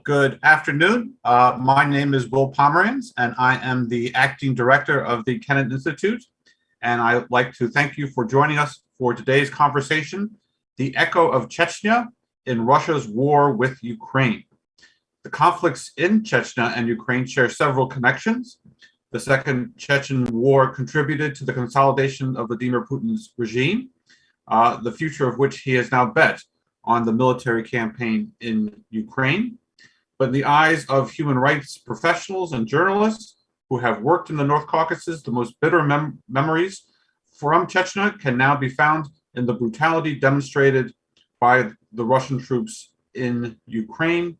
Good afternoon. My name is Will Pomerantz, and I am the acting director of the Kennan Institute. And I'd like to thank you for joining us for today's conversation, The Echo of Chechnya in Russia's War with Ukraine. The conflicts in Chechnya and Ukraine share several connections. The Second Chechen War contributed to the consolidation of Vladimir Putin's regime, the future of which he has now bet on the military campaign in Ukraine. But in the eyes of human rights professionals and journalists who have worked in the North Caucasus, the most bitter memories from Chechnya can now be found in the brutality demonstrated by the Russian troops in Ukraine.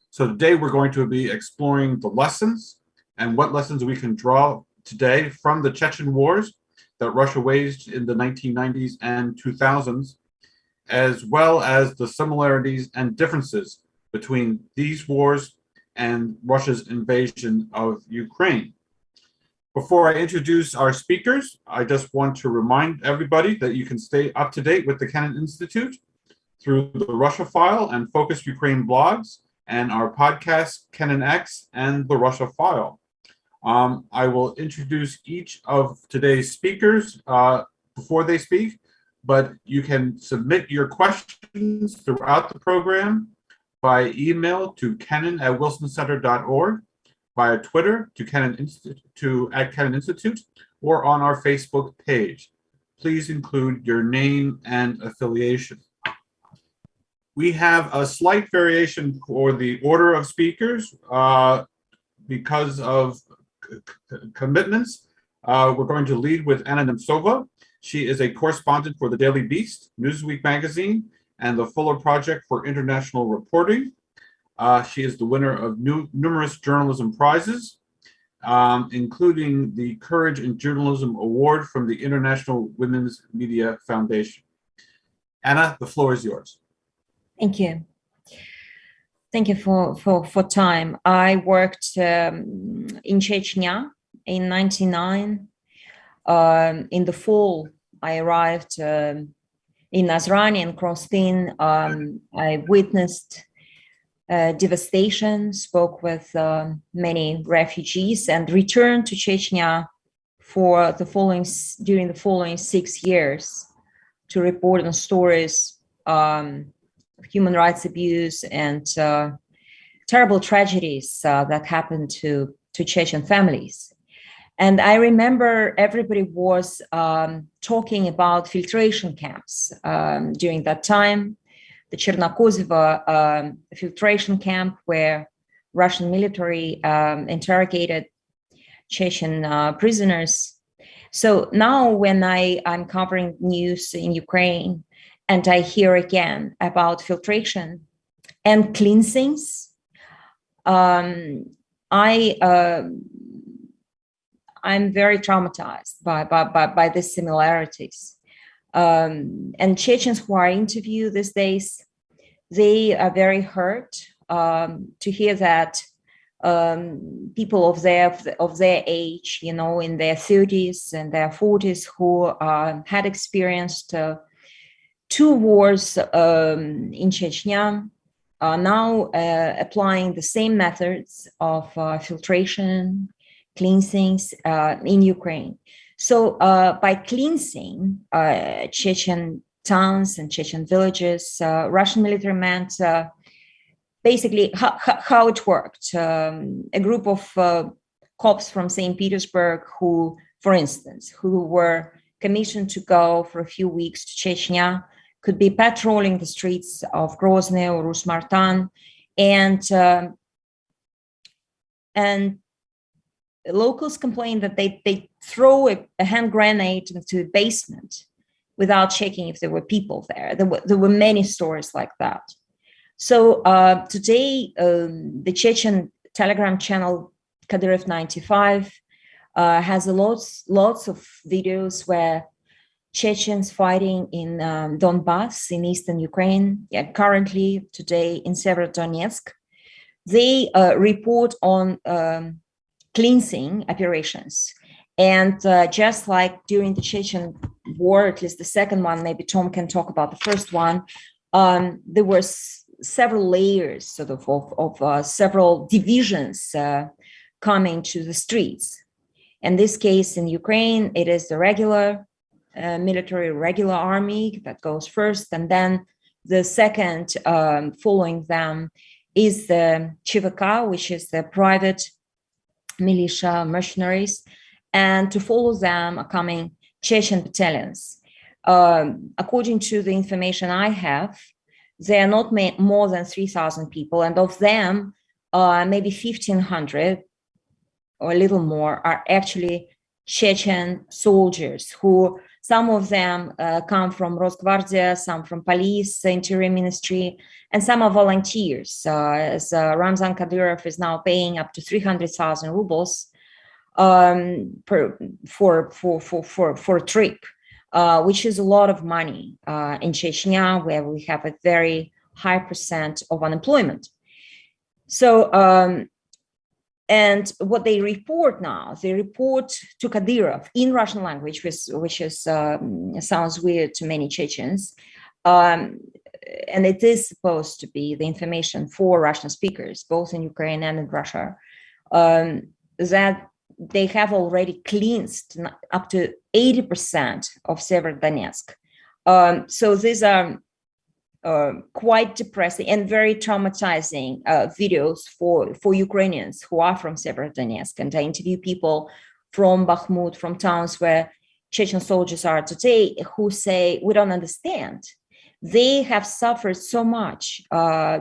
So today we're going to be exploring the lessons and what lessons we can draw today from the Chechen wars that Russia waged in the 1990s and 2000s, as well as the similarities and differences between these wars and Russia's invasion of Ukraine. Before I introduce our speakers, I just want to remind everybody that you can stay up to date with the Kennan Institute through the Russia File and Focus Ukraine blogs and our podcast, Kennan X and the Russia File. I will introduce each of today's speakers before they speak, but you can submit your questions throughout the program by email to kennan@wilsoncenter.org, via Twitter to Kennan Institute, or on our Facebook page. Please include your name and affiliation. We have a slight variation for the order of speakers because of commitments. We're going to lead with Anna Neistat. She is a correspondent for the Daily Beast, Newsweek magazine, and the Fuller Project for International Reporting. She is the winner of numerous journalism prizes, including the Courage in Journalism Award from the International Women's Media Foundation. Anna, the floor is yours. Thank you. Thank you for time. I worked in Chechnya in 1999. In the fall, I arrived in Nazrani and crossed in. I witnessed devastation, spoke with many refugees, and returned to Chechnya for during the following 6 years to report on stories of human rights abuse and terrible tragedies that happened to Chechen families. And I remember everybody was talking about filtration camps during that time. The Chernokozevo filtration camp, where Russian military interrogated Chechen prisoners. So now when I'm covering news in Ukraine and I hear again about filtration and cleansings, I'm very traumatized by the similarities. And Chechens who are interviewed these days, they are very hurt to hear that people of their age, in their 30s and their 40s, who had experienced 2 wars in Chechnya, are now applying the same methods of filtration, cleansings in Ukraine. So by cleansing Chechen towns and Chechen villages, Russian military meant basically how it worked. A group of cops from St. Petersburg who, for instance, who were commissioned to go for a few weeks to Chechnya could be patrolling the streets of Grozny or Rus-Martan, and locals complained that they throw a hand grenade into the basement without checking if there were people there. There were many stories like that. So today, the Chechen Telegram channel Kadyrov 95 has lots of videos where Chechens fighting in Donbass in eastern Ukraine, currently today in Severodonetsk, they report on cleansing operations. And just like during the Chechen war, at least the second one, maybe Tom can talk about the first one, there was several layers, sort of several divisions coming to the streets. In this case, in Ukraine, it is the regular military, regular army that goes first, and then the second following them is the ЧВК, which is the private militia mercenaries, and to follow them are coming Chechen battalions. According to the information I have, there are not more than 3,000 people, and of them, maybe 1,500 or a little more are actually Chechen soldiers who, some of them come from Rosgvardia, some from police, interior ministry, and some are volunteers. As Ramzan Kadyrov is now paying up to 300,000 rubles for a trip, which is a lot of money in Chechnya, where we have a very high percent of unemployment. So, and what they report now, they report to Kadyrov in Russian language, which is sounds weird to many Chechens, and it is supposed to be the information for Russian speakers, both in Ukraine and in Russia, that they have already cleansed up to 80% of Severodonetsk. So these are quite depressing and very traumatizing videos for Ukrainians who are from Severodonetsk. And I interview people from Bakhmut, from towns where Chechen soldiers are today, who say, we don't understand. They have suffered so much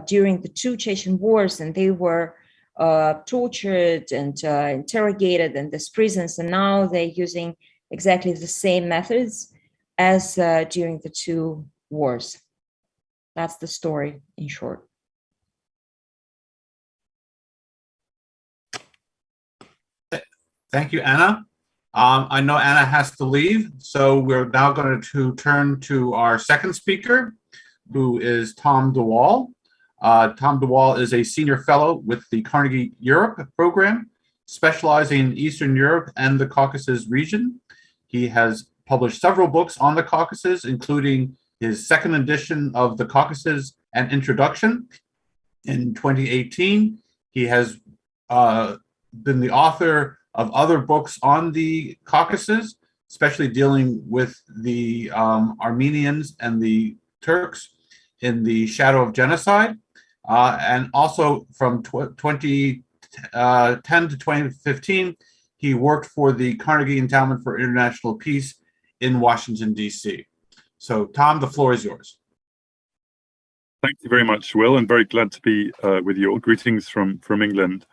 during the two Chechen wars, and they were tortured and interrogated in these prisons, and now they're using exactly the same methods as during the two wars. That's the story in short. Thank you, Anna. I know Anna has to leave, so we're now going to turn to our second speaker, who is Tom Dewall. Tom Dewall is a senior fellow with the Carnegie Europe program, specializing in Eastern Europe and the Caucasus region. He has published several books on the Caucasus, including his second edition of The Caucasus, An Introduction in 2018. He has been the author of other books on the Caucasus, especially dealing with the Armenians and the Turks in the shadow of genocide. And also from 2010 to 2015, he worked for the Carnegie Endowment for International Peace in Washington, D.C. So, Tom, the floor is yours. Thank you very much, Will. I'm very glad to be with you all. Greetings from England.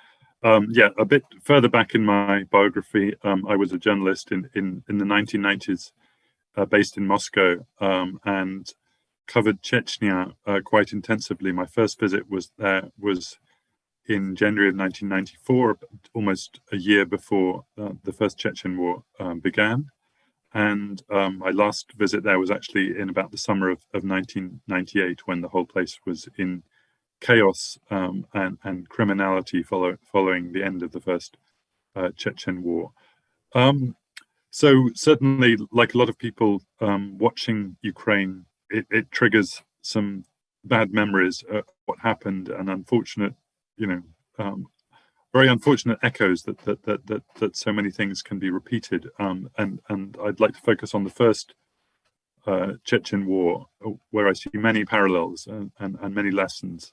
Yeah, a bit further back in my biography, I was a journalist in the 1990s, based in Moscow, and covered Chechnya quite intensively. My first visit was in January of 1994, almost a year before the first Chechen war began. And my last visit there was actually in about the summer of 1998, when the whole place was in chaos and criminality following the end of the first Chechen war. So certainly, like a lot of people watching Ukraine, it triggers some bad memories of what happened, and unfortunate, very unfortunate echoes that so many things can be repeated. And I'd like to focus on the first Chechen war, where I see many parallels and many lessons.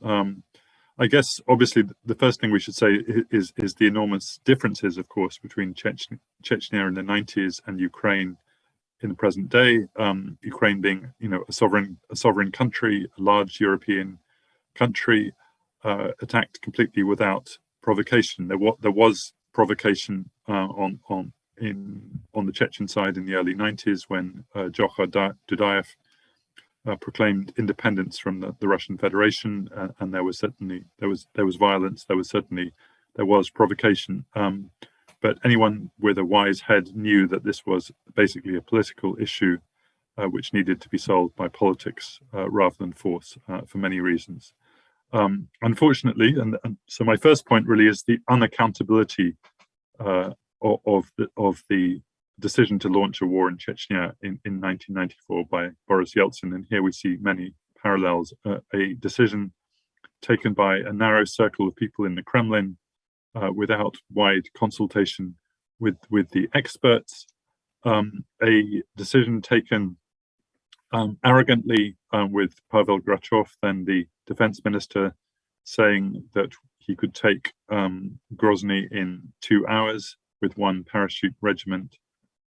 I guess, obviously, the first thing we should say is the enormous differences, of course, between Chechnya in the 90s and Ukraine in the present day. Ukraine being, a sovereign country, a large European country, attacked completely without provocation. There was provocation on the Chechen side in the early 90s when Johar Dudayev proclaimed independence from the Russian Federation, and there was violence. There was provocation. But anyone with a wise head knew that this was basically a political issue which needed to be solved by politics rather than force for many reasons. Unfortunately, and so my first point really is the unaccountability of the decision to launch a war in Chechnya in 1994 by Boris Yeltsin. And here we see many parallels. A decision taken by a narrow circle of people in the Kremlin without wide consultation with the experts. A decision taken arrogantly with Pavel Grachov, then the defense minister, saying that he could take Grozny in 2 hours with one parachute regiment.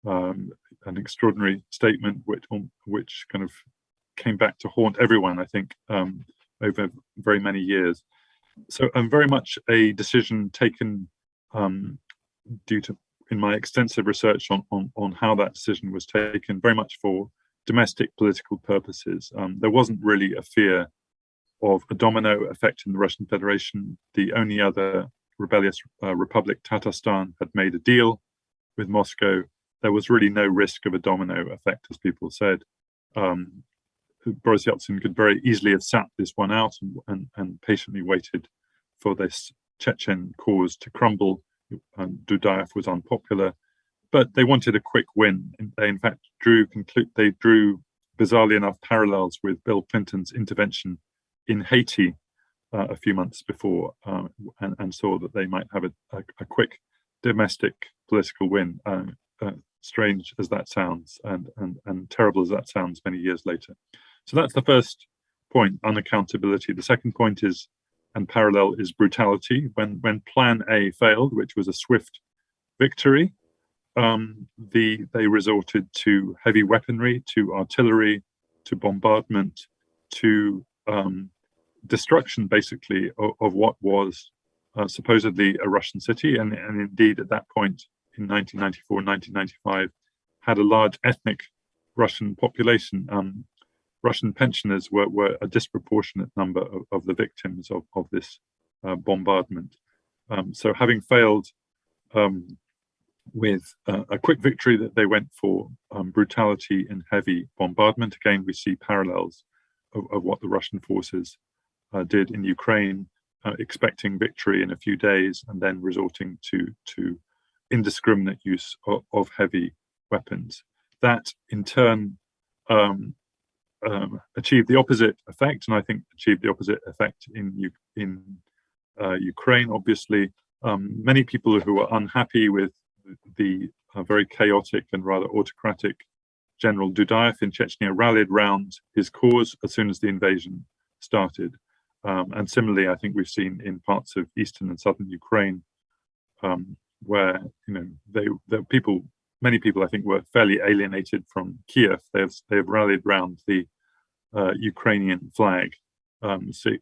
An extraordinary statement which kind of came back to haunt everyone, I think, over very many years. So very much a decision taken due to, in my extensive research on how that decision was taken, very much for domestic political purposes. There wasn't really a fear of a domino effect in the Russian Federation. The only other rebellious republic, Tatarstan, had made a deal with Moscow. There was really no risk of a domino effect, as people said. Boris Yeltsin could very easily have sat this one out and patiently waited for this Chechen cause to crumble. Dudayev was unpopular, but they wanted a quick win. They, in fact, drew bizarrely enough parallels with Bill Clinton's intervention in Haiti a few months before, and saw that they might have a quick domestic political win. Strange as that sounds, and terrible as that sounds many years later. So that's the first point, unaccountability. The second point is, and parallel, is brutality. When Plan A failed, which was a swift victory, they resorted to heavy weaponry, to artillery, to bombardment, to destruction, basically, of what was supposedly a Russian city, and indeed at that point in 1994, 1995, had a large ethnic Russian population. Russian pensioners were a disproportionate number of the victims of this bombardment. So having failed with a quick victory, that they went for brutality and heavy bombardment. Again, we see parallels of what the Russian forces did in Ukraine, expecting victory in a few days and then resorting to indiscriminate use of heavy weapons. That in turn achieved the opposite effect, and I think achieved the opposite effect in Ukraine. Obviously, many people who were unhappy with the very chaotic and rather autocratic General Dudayev in Chechnya rallied round his cause as soon as the invasion started. And similarly, I think we've seen in parts of eastern and southern Ukraine, where many people I think were fairly alienated from Kiev. They have rallied round the Ukrainian flag,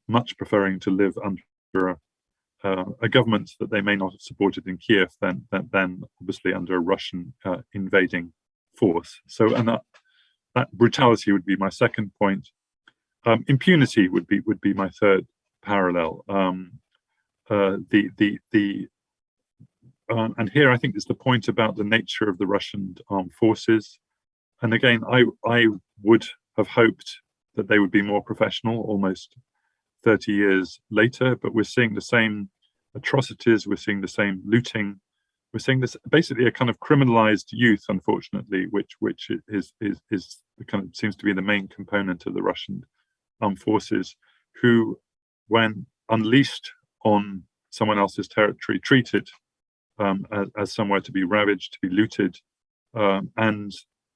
much preferring to live under a government that they may not have supported in Kiev than obviously under a Russian invading force. So, and that brutality would be my second point. Impunity would be my third parallel. And here I think is the point about the nature of the Russian armed forces. And again, I would have hoped that they would be more professional almost 30 years later, but we're seeing the same atrocities, we're seeing the same looting, we're seeing this basically a kind of criminalized youth, unfortunately, which is the kind of seems to be the main component of the Russian armed forces, who, when unleashed on someone else's territory, treat it as somewhere to be ravaged, to be looted, and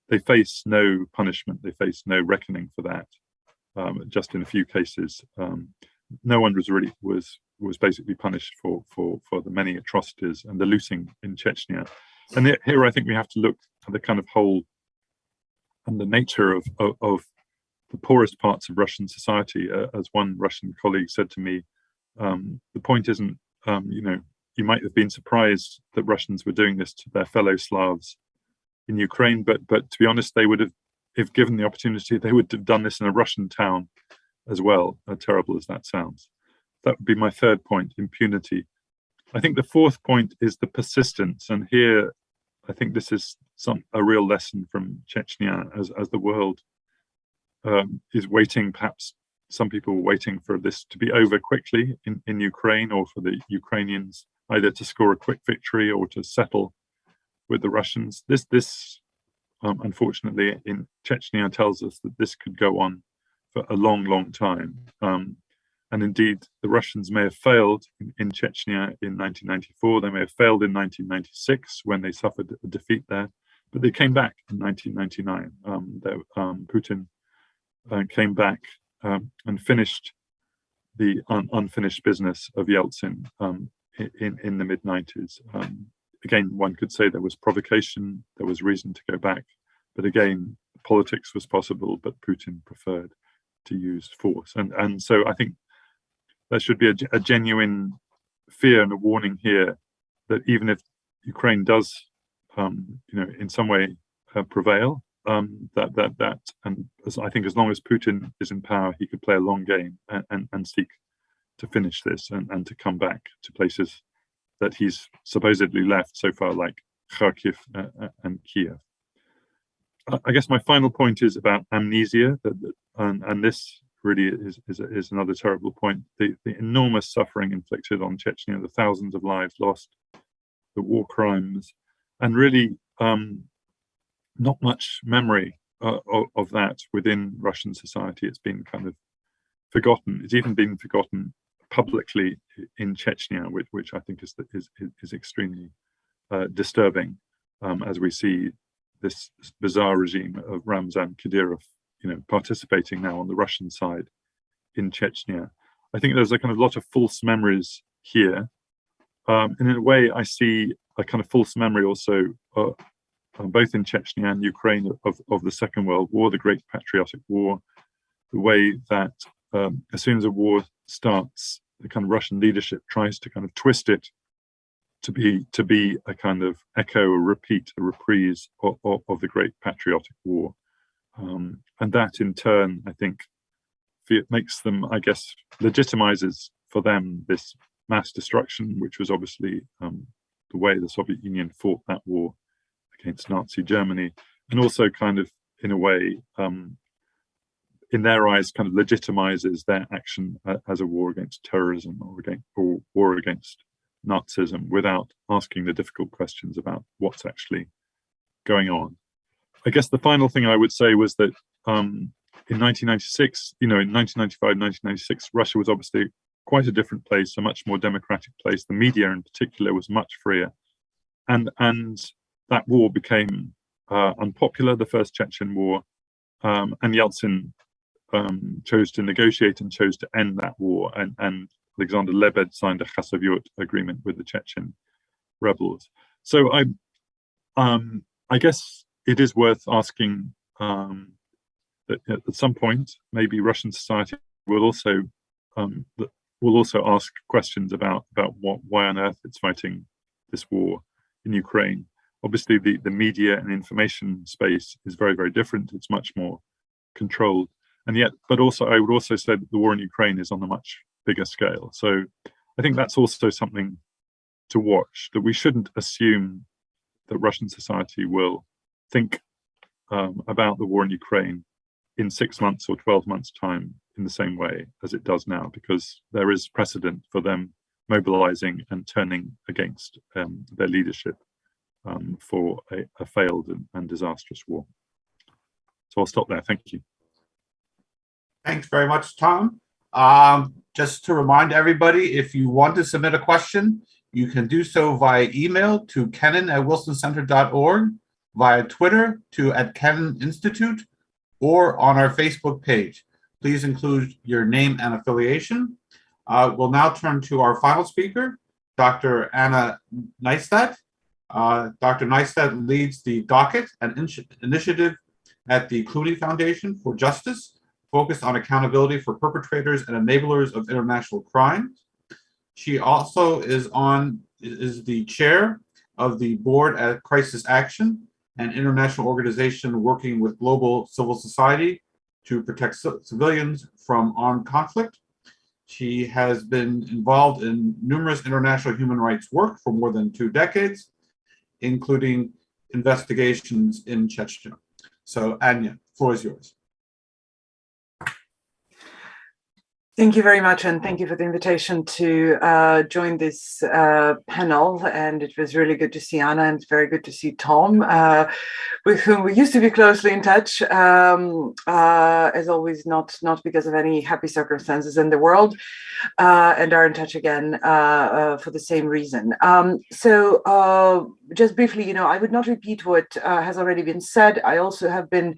they face no punishment, they face no reckoning for that. Just in a few cases, no one was basically punished for the many atrocities and the looting in Chechnya. And here I think we have to look at the kind of whole and the nature of the poorest parts of Russian society. As one Russian colleague said to me, the point isn't, you might have been surprised that Russians were doing this to their fellow Slavs in Ukraine, but to be honest, they would have, if given the opportunity, they would have done this in a Russian town as well, terrible as that sounds. That would be my third point, impunity. I think the fourth point is the persistence, and here I think this is a real lesson from Chechnya, as the world is waiting, perhaps some people were waiting for this to be over quickly in Ukraine, or for the Ukrainians either to score a quick victory or to settle with the Russians. This unfortunately in Chechnya tells us that this could go on for a long, long time. And indeed, the Russians may have failed in Chechnya in 1994. They may have failed in 1996 when they suffered a defeat there, but they came back in 1999. Putin came back and finished the unfinished business of Yeltsin in the mid-90s. Again, one could say there was provocation, there was reason to go back, but again, politics was possible, but Putin preferred to use force. And so I think there should be a genuine fear and a warning here that even if Ukraine does, in some way prevail, that and I think as long as Putin is in power, he could play a long game and seek to finish this and to come back to places that he's supposedly left so far, like Kharkiv and Kiev. I guess my final point is about amnesia, and this really is another terrible point. The enormous suffering inflicted on Chechnya, the thousands of lives lost, the war crimes, and really not much memory of that within Russian society. It's been kind of forgotten. It's even been forgotten publicly in Chechnya, which I think is extremely disturbing, as we see this bizarre regime of Ramzan Kadyrov, participating now on the Russian side in Chechnya. I think there's a kind of lot of false memories here. And in a way, I see a kind of false memory also, both in Chechnya and Ukraine, of the Second World War, the Great Patriotic War, the way that as soon as a war starts, the kind of Russian leadership tries to kind of twist it to be a kind of echo, a repeat, a reprise of the Great Patriotic War. And that in turn, I think, makes them, I guess, legitimizes for them this mass destruction, which was obviously the way the Soviet Union fought that war against Nazi Germany, and also kind of, in a way, in their eyes, kind of legitimizes their action as a war against terrorism or war against Nazism, without asking the difficult questions about what's actually going on. I guess the final thing I would say was that in 1996, in 1995, 1996, Russia was obviously quite a different place, a much more democratic place. The media in particular was much freer. And that war became unpopular, the First Chechen War, and Yeltsin chose to negotiate and chose to end that war. And Alexander Lebed signed a Khasavyurt agreement with the Chechen rebels. So I guess it is worth asking that at some point, maybe Russian society will also ask questions about why on earth it's fighting this war in Ukraine. Obviously, the media and information space is very, very different. It's much more controlled, but also I would also say that the war in Ukraine is on a much bigger scale. So I think that's also something to watch, that we shouldn't assume that Russian society will think about the war in Ukraine in 6 months or 12 months' time in the same way as it does now, because there is precedent for them mobilizing and turning against their leadership for a failed and disastrous war. So I'll stop there. Thank you. Thanks very much, Tom. Just to remind everybody, if you want to submit a question, you can do so via email to kennan@wilsoncenter.org, via Twitter to @KennanInstitute, or on our Facebook page. Please include your name and affiliation. We'll now turn to our final speaker, Dr. Anna Neistat. Dr. Neistat leads the docket and initiative at the Clooney Foundation for Justice, focused on accountability for perpetrators and enablers of international crime. She also is the chair of the board at Crisis Action, an international organization working with global civil society to protect civilians from armed conflict. She has been involved in numerous international human rights work for more than 2 decades, including investigations in Chechnya. So, Anya, the floor is yours. Thank you very much, and thank you for the invitation to join this panel. And it was really good to see Anna, and it's very good to see Tom, with whom we used to be closely in touch, as always, not because of any happy circumstances in the world, and are in touch again for the same reason. So just briefly, I would not repeat what has already been said. I also have been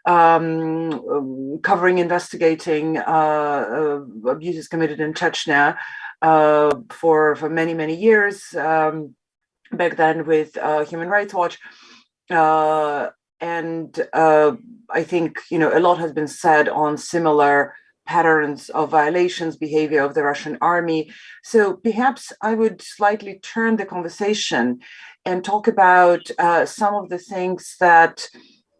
covering, investigating abuses committed in Chechnya for many years. Back then with Human Rights Watch, and I think a lot has been said on similar patterns of violations, behavior of the Russian army. So perhaps I would slightly turn the conversation and talk about some of the things that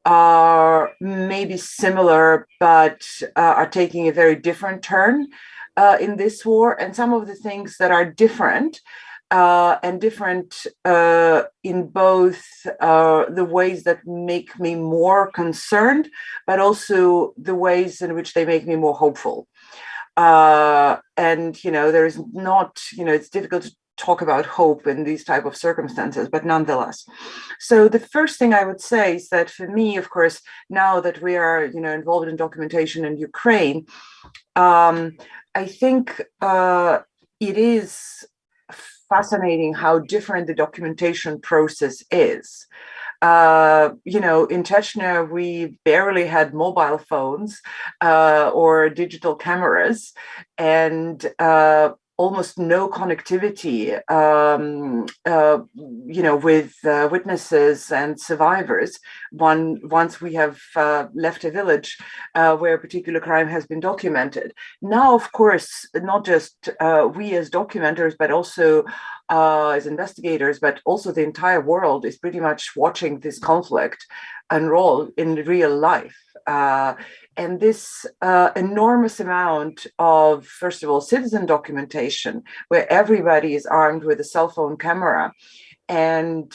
are maybe similar, but are taking a very different turn in this war, and some of the things that are different, and different in both the ways that make me more concerned, but also the ways in which they make me more hopeful. And there's not, it's difficult to talk about hope in these type of circumstances, but nonetheless. So the first thing I would say is that for me, of course, now that we are, involved in documentation in Ukraine, I think it is fascinating how different the documentation process is. In Chechnya, we barely had mobile phones or digital cameras, and almost no connectivity, with witnesses and survivors. Once we have left a village where a particular crime has been documented. Now, of course, not just we as documenters, but also as investigators, but also the entire world is pretty much watching this conflict unroll in real life. And this enormous amount of, first of all, citizen documentation, where everybody is armed with a cell phone camera and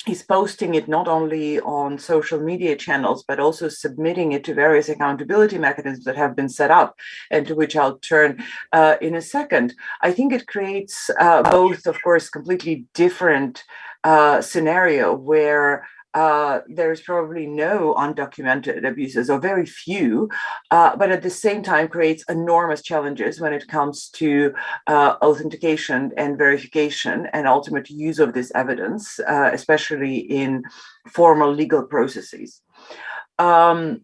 is posting it not only on social media channels, but also submitting it to various accountability mechanisms that have been set up, and to which I'll turn in a second. I think it creates both, of course, completely different scenario where there's probably no undocumented abuses, or very few, but at the same time creates enormous challenges when it comes to authentication and verification and ultimate use of this evidence, especially in formal legal processes. So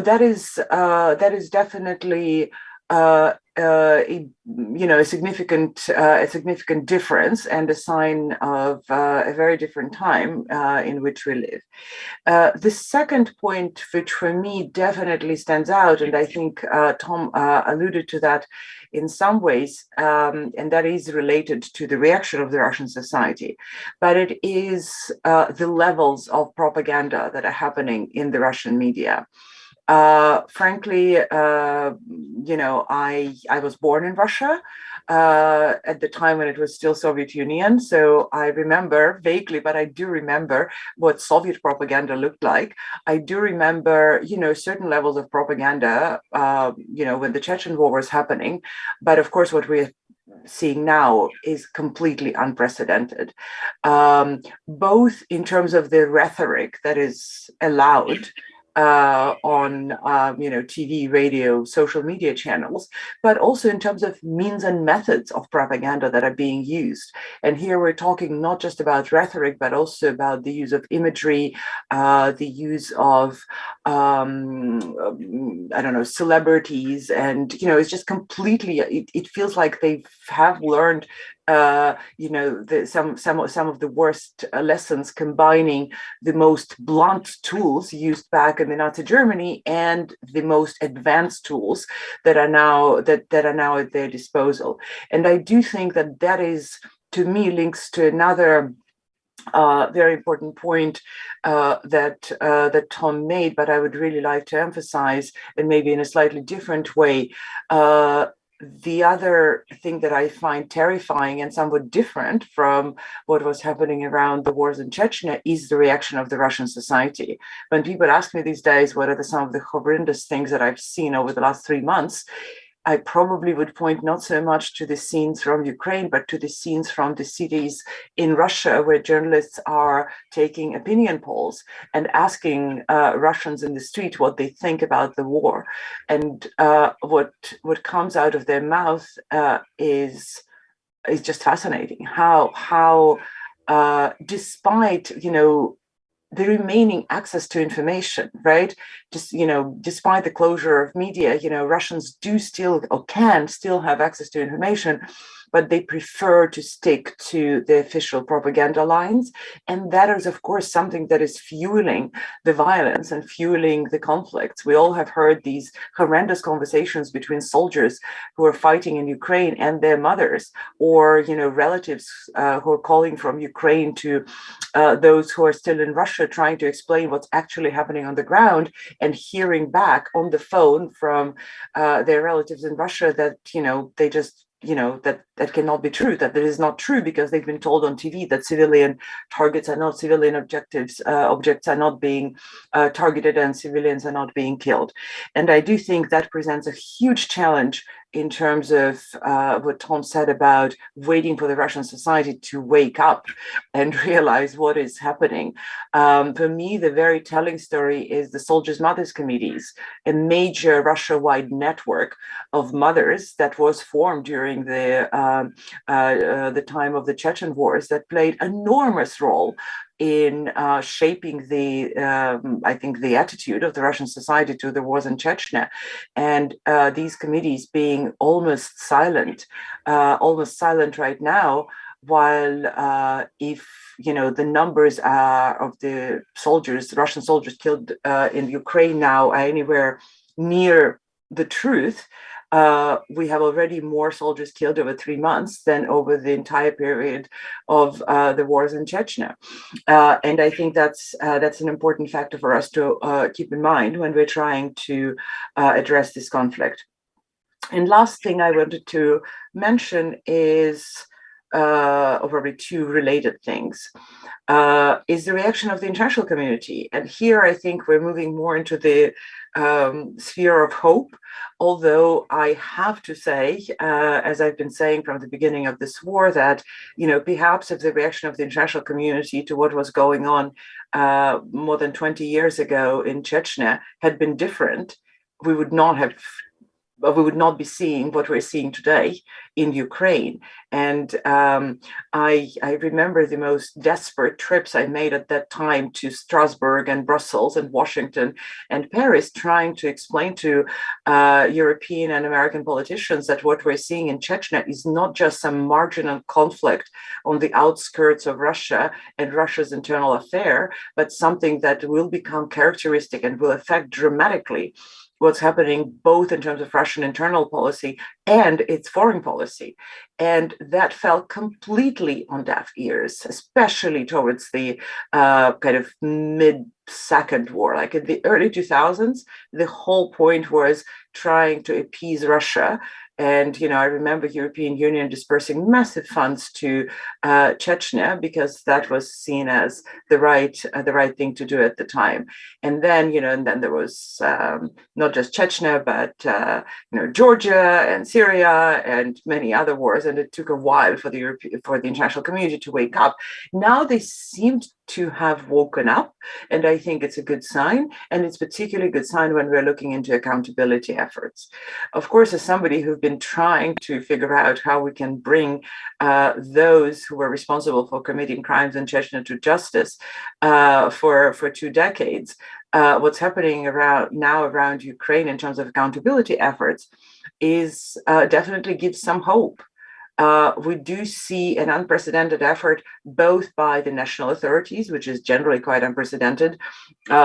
that is definitely a significant difference, and a sign of a very different time in which we live. The second point, which for me definitely stands out, and I think Tom alluded to that in some ways, and that is related to the reaction of the Russian society, but it is the levels of propaganda that are happening in the Russian media. Frankly, I was born in Russia at the time when it was still Soviet Union. So I remember vaguely, but I do remember what Soviet propaganda looked like. I do remember, certain levels of propaganda, when the Chechen war was happening. But of course, what we're seeing now is completely unprecedented, both in terms of the rhetoric that is allowed on TV, radio, social media channels, but also in terms of means and methods of propaganda that are being used. And here we're talking not just about rhetoric, but also about the use of imagery, the use of celebrities, and it's just completely. It feels like they have learned some of the worst lessons, combining the most blunt tools used back in the Nazi Germany and the most advanced tools that are now at their disposal. And I do think that is, to me, links to another very important point that Tom made, but I would really like to emphasize, and maybe in a slightly different way. The other thing that I find terrifying and somewhat different from what was happening around the wars in Chechnya is the reaction of the Russian society. When people ask me these days what are some of the horrendous things that I've seen over the last 3 months, I probably would point not so much to the scenes from Ukraine, but to the scenes from the cities in Russia, where journalists are taking opinion polls and asking Russians in the street what they think about the war. And what comes out of their mouth is just fascinating. How despite the remaining access to information, right? Just, despite the closure of media, Russians do still or can still have access to information, but they prefer to stick to the official propaganda lines. And that is, of course, something that is fueling the violence and fueling the conflicts. We all have heard these horrendous conversations between soldiers who are fighting in Ukraine and their mothers, or, relatives who are calling from Ukraine to those who are still in Russia, trying to explain what's actually happening on the ground, and hearing back on the phone from their relatives in Russia that, they just that cannot be true, that is not true, because they've been told on TV that civilian targets are not civilian objectives, objects are not being targeted, and civilians are not being killed. And I do think that presents a huge challenge in terms of what Tom said about waiting for the Russian society to wake up and realize what is happening. For me, the very telling story is the Soldiers' Mothers Committees, a major Russia-wide network of mothers that was formed during the time of the Chechen wars, that played enormous role in shaping I think, the attitude of the Russian society to the wars in Chechnya. And these committees being almost silent right now, while if the numbers of the Russian soldiers killed in Ukraine now are anywhere near the truth, we have already more soldiers killed over 3 months than over the entire period of the wars in Chechnya. And I think that's an important factor for us to keep in mind when we're trying to address this conflict. And last thing I wanted to mention is, or probably two related things, is the reaction of the international community. And here I think we're moving more into the sphere of hope, although I have to say, as I've been saying from the beginning of this war, that perhaps if the reaction of the international community to what was going on more than 20 years ago in Chechnya had been different, we would not be seeing what we're seeing today in Ukraine. And I remember the most desperate trips I made at that time to Strasbourg and Brussels and Washington and Paris, trying to explain to European and American politicians that what we're seeing in Chechnya is not just some marginal conflict on the outskirts of Russia and Russia's internal affair, but something that will become characteristic and will affect dramatically what's happening both in terms of Russian internal policy and its foreign policy. And that fell completely on deaf ears, especially towards the kind of mid-second war. Like in the early 2000s, the whole point was trying to appease Russia. And, I remember European Union dispersing massive funds to Chechnya because that was seen as the right thing to do at the time. And then, and then there was not just Chechnya, but, Georgia and Syria and many other wars. And it took a while for the international community to wake up. Now they seemed to have woken up, and I think it's a good sign. And it's particularly a good sign when we're looking into accountability efforts. Of course, as somebody who've been trying to figure out how we can bring those who were responsible for committing crimes in Chechnya to justice for 2 decades, what's happening around Ukraine in terms of accountability efforts is definitely gives some hope. We do see an unprecedented effort both by the national authorities, which is generally quite unprecedented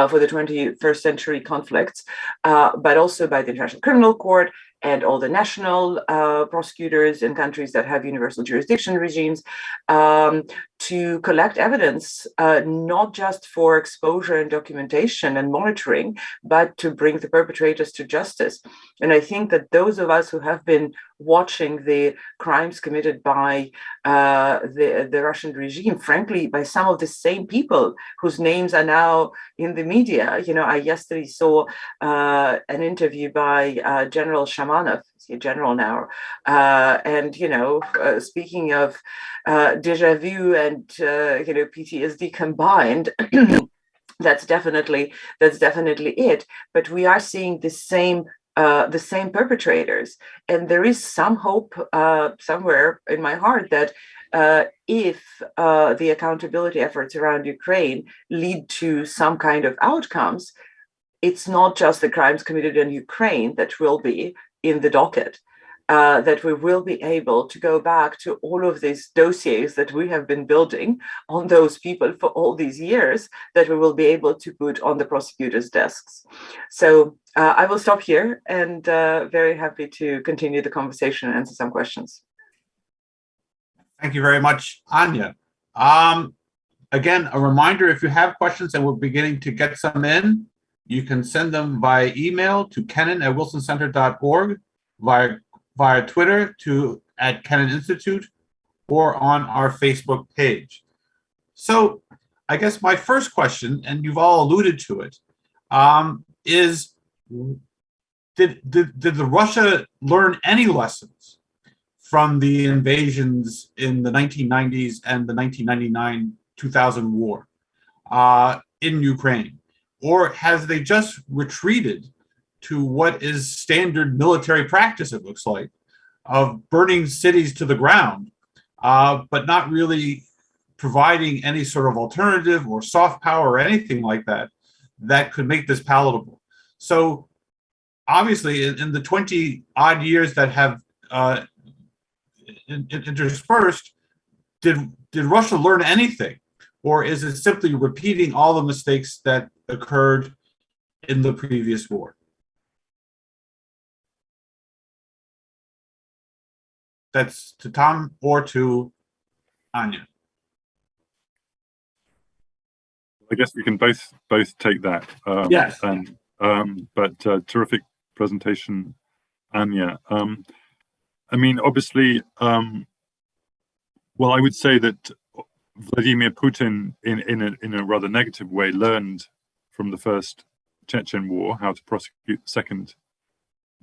for the 21st century conflicts, but also by the International Criminal Court and all the national prosecutors in countries that have universal jurisdiction regimes, to collect evidence, not just for exposure and documentation and monitoring, but to bring the perpetrators to justice. And I think that those of us who have been watching the crimes committed by the Russian regime, frankly, by some of the same people whose names are now in the media. I yesterday saw an interview by General Shamanov, is he a general now? And speaking of déjà vu and PTSD combined, that's definitely it. But we are seeing the same perpetrators, and there is some hope somewhere in my heart that if the accountability efforts around Ukraine lead to some kind of outcomes, it's not just the crimes committed in Ukraine that will be in the docket. That we will be able to go back to all of these dossiers that we have been building on those people for all these years, that we will be able to put on the prosecutors' desks. So I will stop here, and very happy to continue the conversation and answer some questions. Thank you very much, Anya. Again, a reminder, if you have questions, and we're beginning to get some in, you can send them via email to kennan@wilsoncenter.org, via Twitter at Kennan Institute, or on our Facebook page. So I guess my first question, and you've all alluded to it, is did the Russia learn any lessons from the invasions in the 1990s and the 1999-2000 war in Ukraine? Or has they just retreated to what is standard military practice, it looks like, of burning cities to the ground, but not really providing any sort of alternative or soft power or anything like that that could make this palatable? So obviously, in the 20 odd years that have interspersed, did Russia learn anything? Or is it simply repeating all the mistakes that occurred in the previous war? That's to Tom or to Anya. I guess we can both take that. Yes. But terrific presentation, Anya. I mean, obviously, well, I would say that Vladimir Putin, in a rather negative way, learned from the first Chechen war how to prosecute the second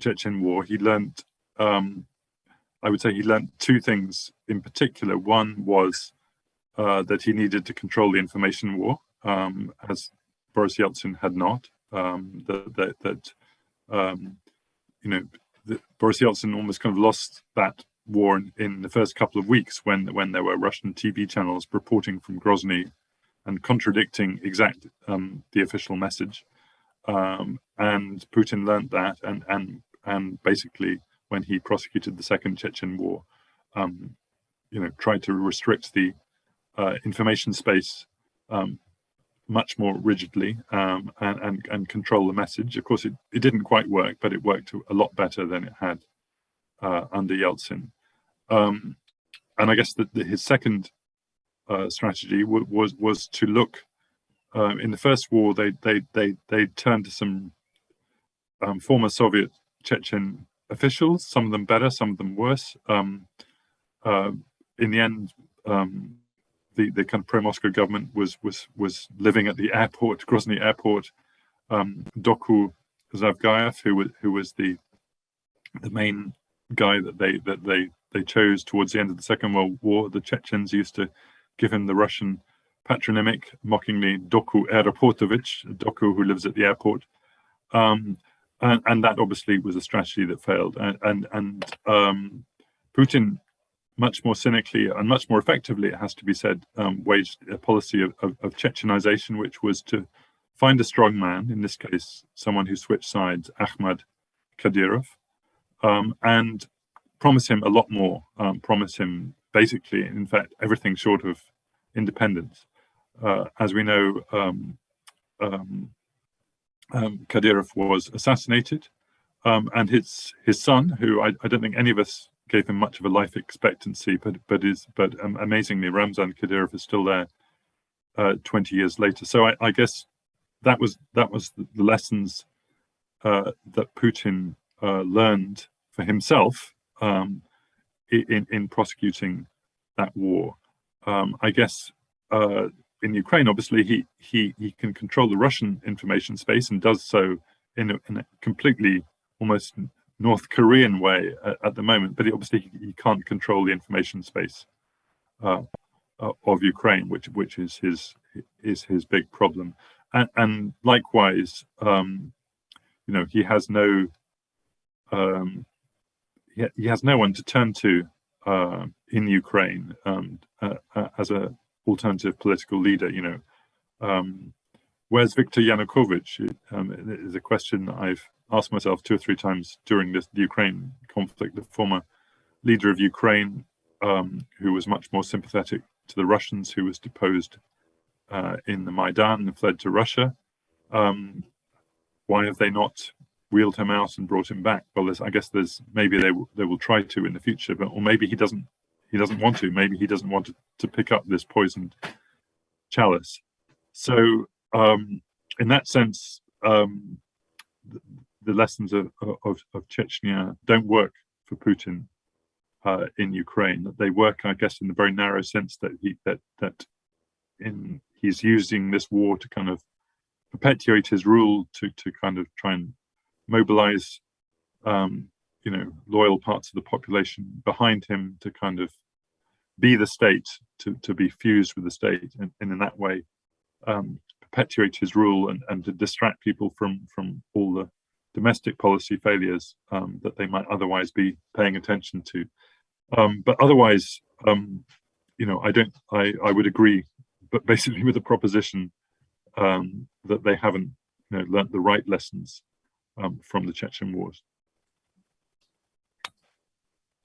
Chechen war. He learned, I would say, he learned two things in particular. One was that he needed to control the information war, as Boris Yeltsin had not. Boris Yeltsin almost kind of lost that war in the first couple of weeks when there were Russian TV channels reporting from Grozny and contradicting exact the official message. And Putin learned that, and basically, when he prosecuted the second Chechen war, tried to restrict the information space much more rigidly and control the message. Of course, it didn't quite work, but it worked a lot better than it had under Yeltsin. And I guess that his second strategy was to look. In the first war, they turned to some former Soviet Chechen officials, some of them better, some of them worse. In the end, the kind of pro-Moscow government was living at the airport, Grozny airport. Doku Zavgayev, who was the main guy that they chose towards the end of the Second World War. The Chechens used to give him the Russian patronymic, mockingly Doku Aeroportovich, Doku who lives at the airport. And that obviously was a strategy that failed. And Putin, much more cynically and much more effectively, it has to be said, waged a policy of Chechenization, which was to find a strong man, in this case, someone who switched sides, Ahmad Kadyrov, and promise him a lot more, promise him basically, in fact, everything short of independence. As we know, Kadyrov was assassinated, and his son, who I don't think any of us gave him much of a life expectancy, but amazingly, Ramzan Kadyrov is still there 20 years later. So I guess that was the lessons that Putin learned for himself in prosecuting that war. I guess in Ukraine, obviously, he can control the Russian information space and does so in a completely almost North Korean way at the moment, but obviously he can't control the information space of Ukraine, which is his big problem. And likewise, he has no he has no one to turn to in Ukraine as a alternative political leader. Where's Viktor Yanukovych? Is a question that I've asked myself 2 or 3 times during the Ukraine conflict. The former leader of Ukraine, who was much more sympathetic to the Russians, who was deposed in the Maidan and fled to Russia. Why have they not wheeled him out and brought him back? Well, I guess maybe they will try to in the future, or maybe he doesn't want to. Maybe he doesn't want to pick up this poisoned chalice. So in that sense, the lessons of Chechnya don't work for Putin in Ukraine. They work, I guess, in the very narrow sense that he's using this war to kind of perpetuate his rule, to kind of try and mobilize loyal parts of the population behind him, to kind of be the state, to be fused with the state, and in that way perpetuate his rule and to distract people from all the domestic policy failures that they might otherwise be paying attention to. But otherwise, I would agree, but basically with the proposition that they haven't learnt the right lessons from the Chechen wars.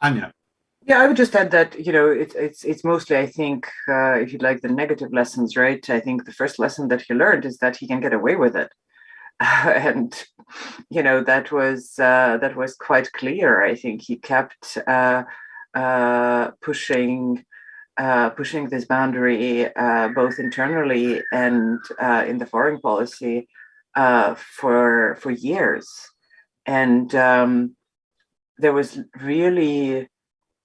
Anya. Yeah, I would just add that it's mostly, I think, if you like, the negative lessons, right? I think the first lesson that he learned is that he can get away with it, and that was quite clear. I think he kept pushing this boundary both internally and in the foreign policy for years, and there was really,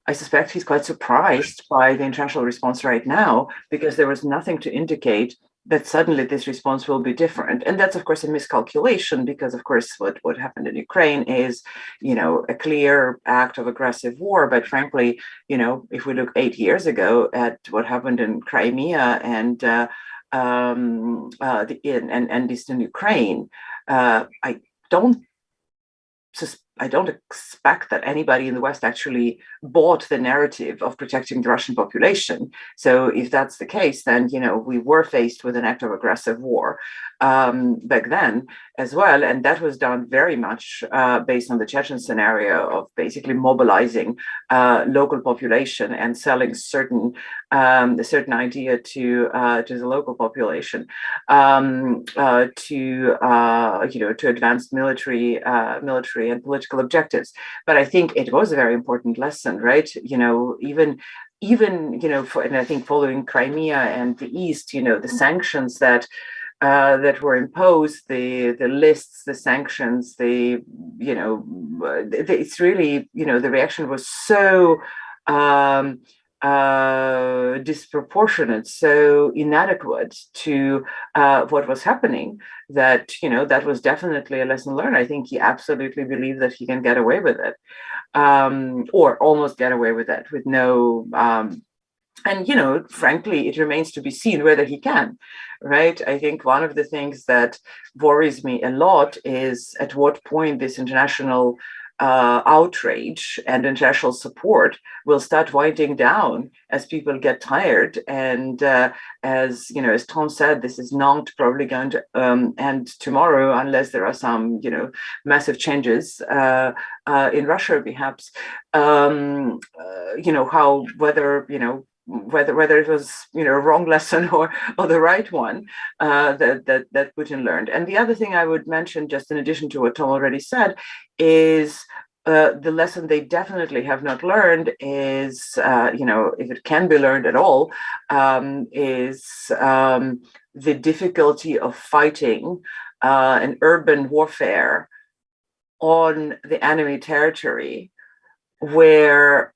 I suspect he's quite surprised by the international response right now, because there was nothing to indicate that suddenly this response will be different. And that's, of course, a miscalculation, because, of course, what happened in Ukraine is, a clear act of aggressive war. But frankly, if we look 8 years ago at what happened in Crimea and eastern Ukraine, I don't expect that anybody in the West actually bought the narrative of protecting the Russian population. So if that's the case, then, we were faced with an act of aggressive war back then as well. And that was done very much based on the Chechen scenario of basically mobilizing local population and selling a certain idea to the local population to advance military and political objectives. But I think it was a very important lesson, right? Even and I think following Crimea and the East, the sanctions that were imposed, the lists, the sanctions, it's really, the reaction was so disproportionate, so inadequate to what was happening, that that was definitely a lesson learned. I think he absolutely believed that he can get away with it, or almost get away with it, with no and frankly, it remains to be seen whether he can, right? I think one of the things that worries me a lot is at what point this international outrage and international support will start winding down as people get tired, and as Tom said, this is not probably going to end tomorrow unless there are some massive changes in Russia, perhaps. Whether it was a wrong lesson or the right one that Putin learned. And the other thing I would mention, just in addition to what Tom already said, is the lesson they definitely have not learned is, if it can be learned at all, is the difficulty of fighting an urban warfare on the enemy territory, where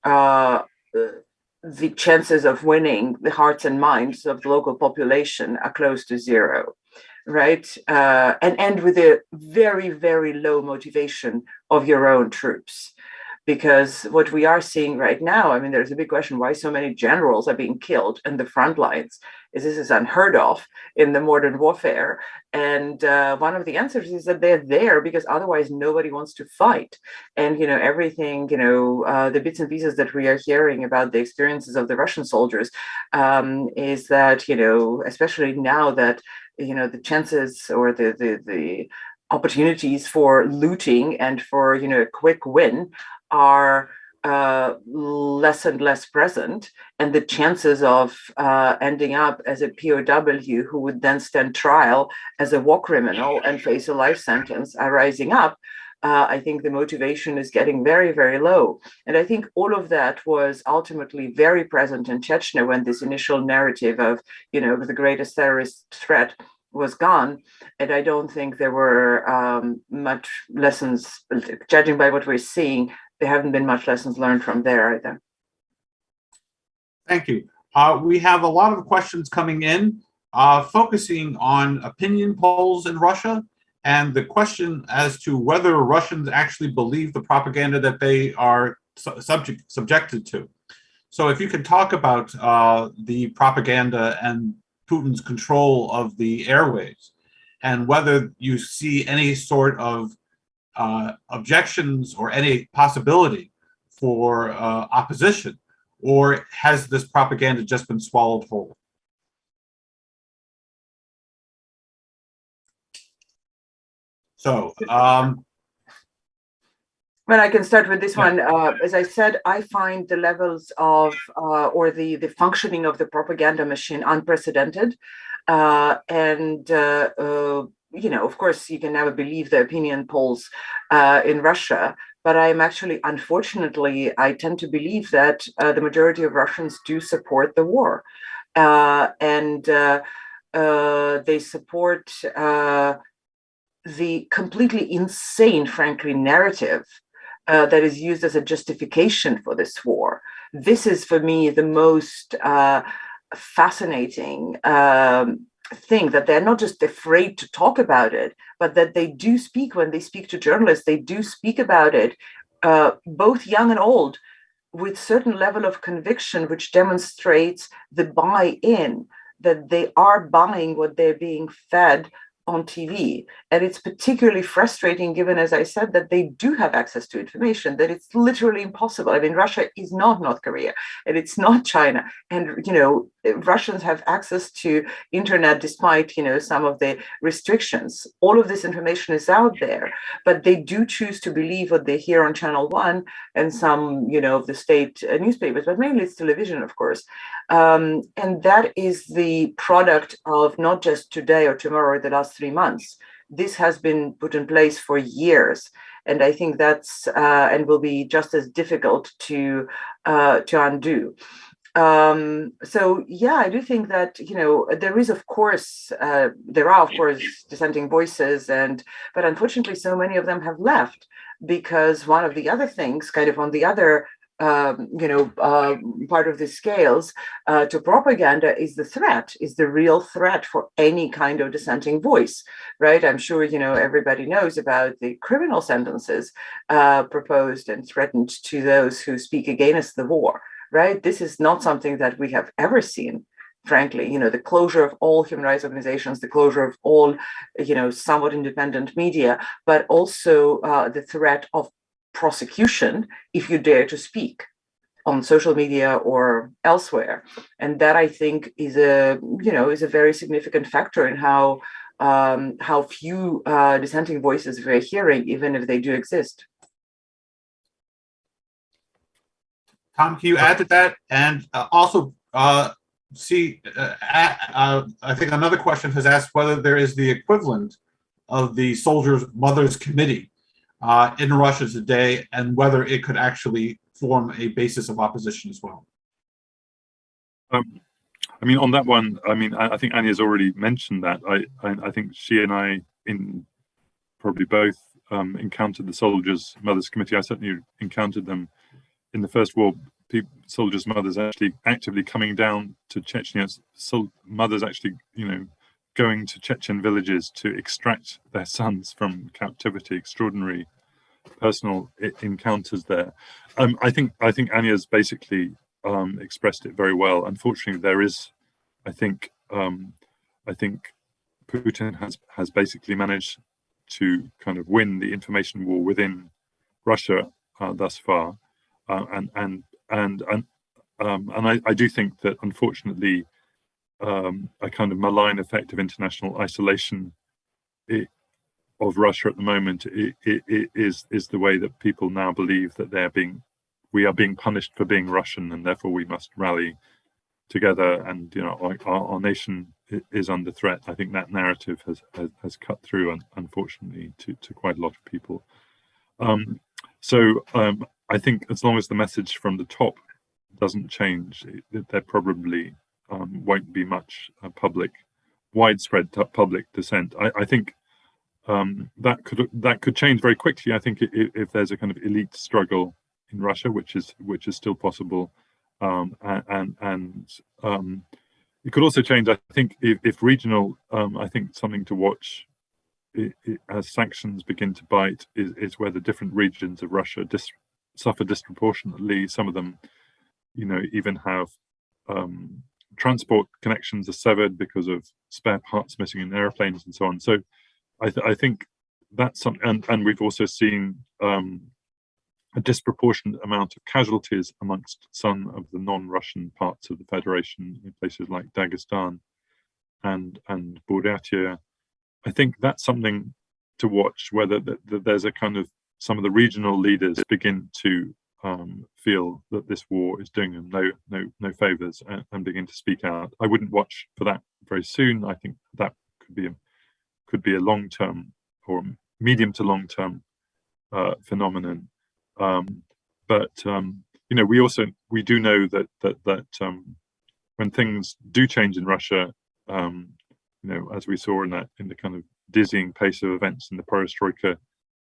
the chances of winning the hearts and minds of the local population are close to zero, right? And with a very, very low motivation of your own troops. Because what we are seeing right now, I mean, there's a big question why so many generals are being killed in the front lines. This is unheard of in the modern warfare. And one of the answers is that they're there because otherwise nobody wants to fight. And, everything, the bits and pieces that we are hearing about the experiences of the Russian soldiers is that, especially now that, the chances or the opportunities for looting and for, a quick win are less and less present, and the chances of ending up as a POW who would then stand trial as a war criminal and face a life sentence are rising up. I think the motivation is getting very, very low. And I think all of that was ultimately very present in Chechnya when this initial narrative of, the greatest terrorist threat was gone. And I don't think there were much lessons, judging by what we're seeing, there haven't been much lessons learned from there either. Thank you. We have a lot of questions coming in, focusing on opinion polls in Russia and the question as to whether Russians actually believe the propaganda that they are subjected to. So if you can talk about the propaganda and Putin's control of the airwaves, and whether you see any sort of objections or any possibility for opposition, or has this propaganda just been swallowed whole? So, well, I can start with this one. As I said, I find the levels of or the functioning of the propaganda machine unprecedented, of course, you can never believe the opinion polls in Russia, but I'm actually, unfortunately, I tend to believe that the majority of Russians do support the war. They support the completely insane, frankly, narrative that is used as a justification for this war. This is, for me, the most fascinating thing, that they're not just afraid to talk about it, but that they do speak, when they speak to journalists, they do speak about it, both young and old, with certain level of conviction, which demonstrates the buy-in, that they are buying what they're being fed on TV. And it's particularly frustrating given, as I said, that they do have access to information, that it's literally impossible. I mean, Russia is not North Korea, and it's not China. And, Russians have access to internet despite, some of the restrictions. All of this information is out there, but they do choose to believe what they hear on Channel 1 and some, of the state newspapers, but mainly it's television, of course. And that is the product of not just today or tomorrow or the last 3 months. This has been put in place for years. And I think that's and will be just as difficult to undo. So yeah, I do think that there is, of course, there are of course dissenting voices, but unfortunately, so many of them have left, because one of the other things, kind of on the other part of the scales to propaganda, is the real threat for any kind of dissenting voice, right? I'm sure everybody knows about the criminal sentences proposed and threatened to those who speak against the war. Right? This is not something that we have ever seen, frankly. The closure of all human rights organizations, the closure of all, somewhat independent media, but also the threat of prosecution if you dare to speak on social media or elsewhere. And that, I think, is a very significant factor in how few dissenting voices we're hearing, even if they do exist. Tom, can you add to that? And also, I think another question has asked whether there is the equivalent of the Soldiers' Mothers Committee in Russia today, and whether it could actually form a basis of opposition as well. I mean, on that one, I think Anya's already mentioned that. I think she and I, in probably both, encountered the Soldiers' Mothers Committee. I certainly encountered them in the First War. Soldiers' mothers actually actively coming down to Chechnya. Mothers actually, going to Chechen villages to extract their sons from captivity. Extraordinary personal encounters there. I think Anya's basically expressed it very well. Unfortunately, there is, I think Putin has basically managed to kind of win the information war within Russia thus far, and I do think that unfortunately a kind of malign effect of international isolation of Russia at the moment is the way that people now believe that we are being punished for being Russian, and therefore we must rally together, and our nation is under threat. I think that narrative has cut through, unfortunately, to quite a lot of people. So I think as long as the message from the top doesn't change, there probably won't be much widespread public dissent. I think that could change very quickly. I think if there's a kind of elite struggle in Russia, which is still possible, and it could also change. I think if regional, I think something to watch as sanctions begin to bite is where the different regions of Russia suffer disproportionately. Some of them, even have transport connections are severed because of spare parts missing in airplanes and so on. So I think that's something, and we've also seen a disproportionate amount of casualties amongst some of the non-Russian parts of the Federation in places like Dagestan and Buryatia. I think that's something to watch, whether there's a kind of some of the regional leaders begin to feel that this war is doing them no favors and begin to speak out. I wouldn't watch for that very soon. I think that could be a long-term or medium to long-term phenomenon. But we do know that when things do change in Russia, as we saw in the kind of dizzying pace of events in the perestroika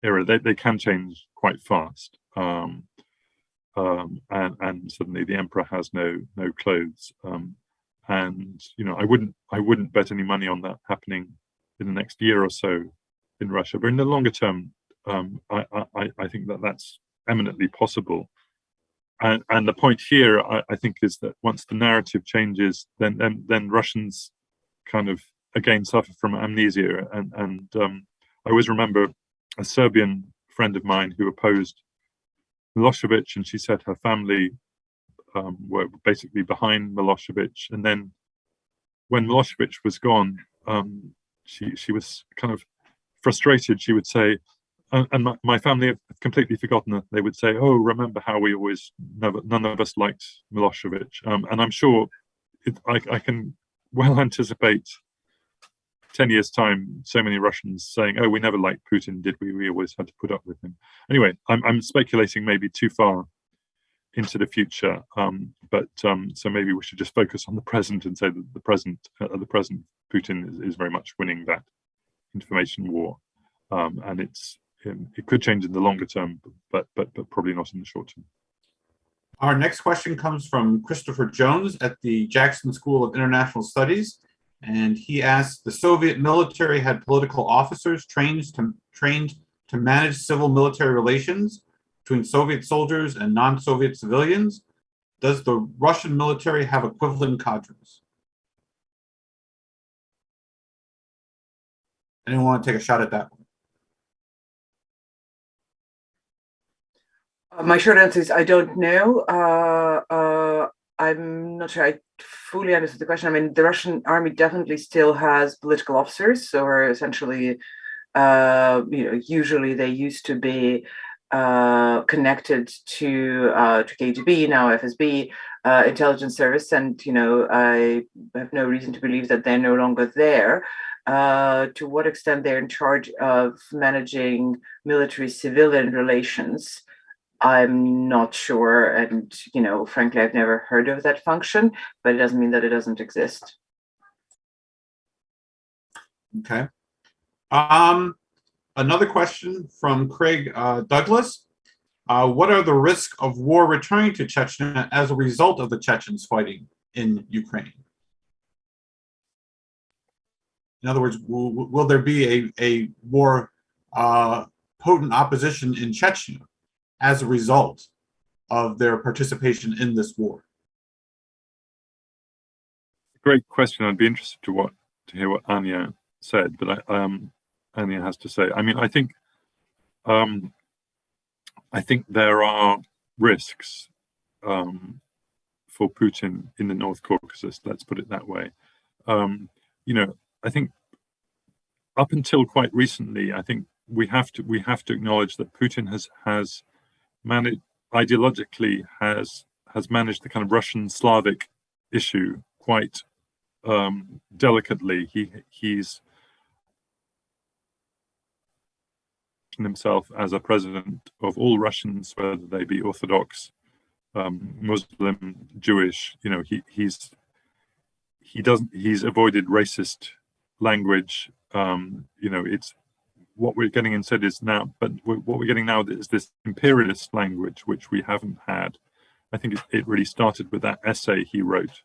era, they can change quite fast. And suddenly the emperor has no clothes. And I wouldn't bet any money on that happening in the next year or so in Russia. But in the longer term, I think that's eminently possible. And the point here, I think, is that once the narrative changes, then Russians kind of again suffer from amnesia. And I always remember a Serbian friend of mine who opposed Milosevic, and she said her family were basically behind Milosevic. And then when Milosevic was gone, she was kind of frustrated. She would say, and my family have completely forgotten it. They would say, "Oh, remember how we always none of us liked Milosevic." And I'm sure I can well anticipate 10 years' time, so many Russians saying, "Oh, we never liked Putin, did we? We always had to put up with him." Anyway, I'm speculating maybe too far into the future, but so maybe we should just focus on the present and say that the present Putin is very much winning that information war, and it could change in the longer term, but probably not in the short term. Our next question comes from Christopher Jones at the Jackson School of International Studies, and he asks: the Soviet military had political officers trained to manage civil-military relations between Soviet soldiers and non-Soviet civilians. Does the Russian military have equivalent cadres? Anyone want to take a shot at that one? My short answer is I don't know. I'm not sure I fully understood the question. I mean, the Russian army definitely still has political officers, so are essentially, usually they used to be connected to KGB, now FSB, intelligence service, and I have no reason to believe that they're no longer there. To what extent they're in charge of managing military-civilian relations, I'm not sure, and frankly, I've never heard of that function, but it doesn't mean that it doesn't exist. Okay. Another question from Craig Douglas. What are the risks of war returning to Chechnya as a result of the Chechens fighting in Ukraine? In other words, will there be a more potent opposition in Chechnya as a result of their participation in this war? Great question. I'd be interested to hear what Anya said, but Anya has to say. I mean, I think there are risks for Putin in the North Caucasus. Let's put it that way. I think up until quite recently, I think we have to acknowledge that Putin has managed ideologically has managed the kind of Russian Slavic issue quite delicately. He's himself as a president of all Russians, whether they be Orthodox, Muslim, Jewish. He's avoided racist language. It's what we're getting instead is now, but what we're getting now is this imperialist language, which we haven't had. I think it really started with that essay he wrote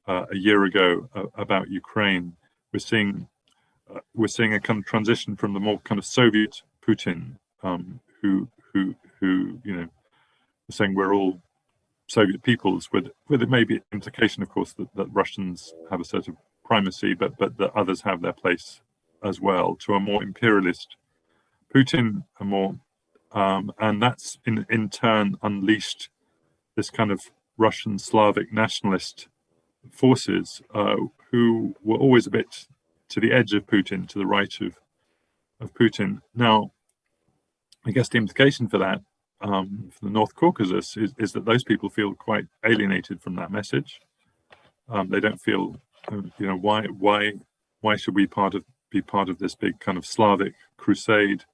a year ago about Ukraine. We're seeing a kind of transition from the more kind of Soviet Putin, who saying we're all Soviet peoples, with it may be implication, of course, that Russians have a sort of primacy, but that others have their place as well, to a more imperialist Putin, and that's in turn unleashed this kind of Russian Slavic nationalist forces who were always a bit to the edge of Putin, to the right of Putin. Now, I guess the implication for that, for the North Caucasus, is that those people feel quite alienated from that message. They don't feel, why should we be part of this big kind of Slavic crusade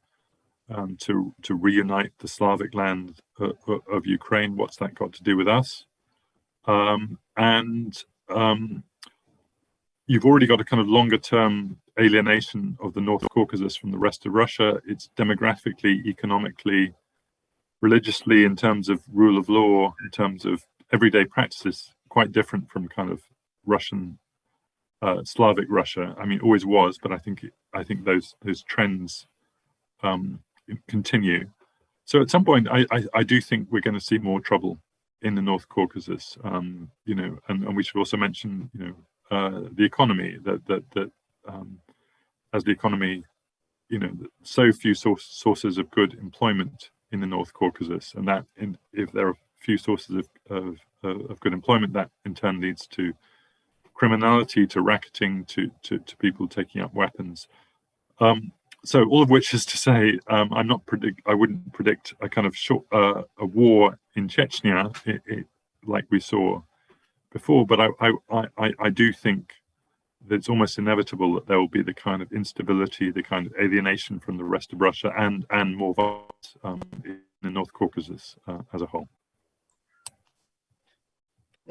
to reunite the Slavic land of Ukraine? What's that got to do with us? You've already got a kind of longer term alienation of the North Caucasus from the rest of Russia. It's demographically, economically, religiously, in terms of rule of law, in terms of everyday practices, quite different from kind of Russian, Slavic Russia. I mean, always was, but I think those trends continue. So at some point, I do think we're going to see more trouble in the North Caucasus. And we should also mention, the economy. That as the economy, so few sources of good employment in the North Caucasus, and that if there are few sources of good employment, that in turn leads to criminality, to racketing, to people taking up weapons. So all of which is to say, I wouldn't predict a kind of a war in Chechnya like we saw before, but I do think that it's almost inevitable that there will be the kind of instability, the kind of alienation from the rest of Russia, and more violence in the North Caucasus as a whole.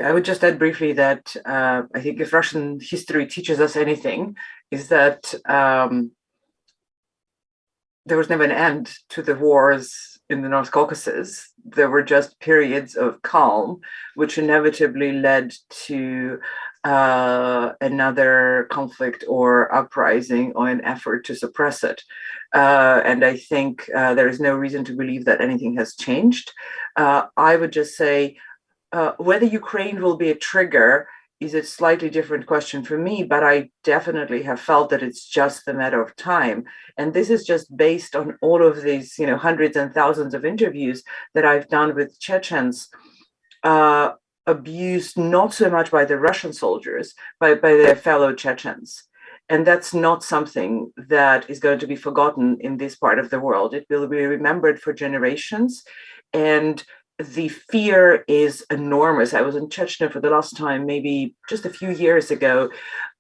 I would just add briefly that I think if Russian history teaches us anything, is that there was never an end to the wars in the North Caucasus. There were just periods of calm, which inevitably led to another conflict or uprising or an effort to suppress it. And I think there is no reason to believe that anything has changed. I would just say whether Ukraine will be a trigger is a slightly different question for me, but I definitely have felt that it's just a matter of time. And this is just based on all of these, hundreds and thousands of interviews that I've done with Chechens, abused not so much by the Russian soldiers, but by their fellow Chechens. And that's not something that is going to be forgotten in this part of the world. It will be remembered for generations. And the fear is enormous. I was in Chechnya for the last time, maybe just a few years ago.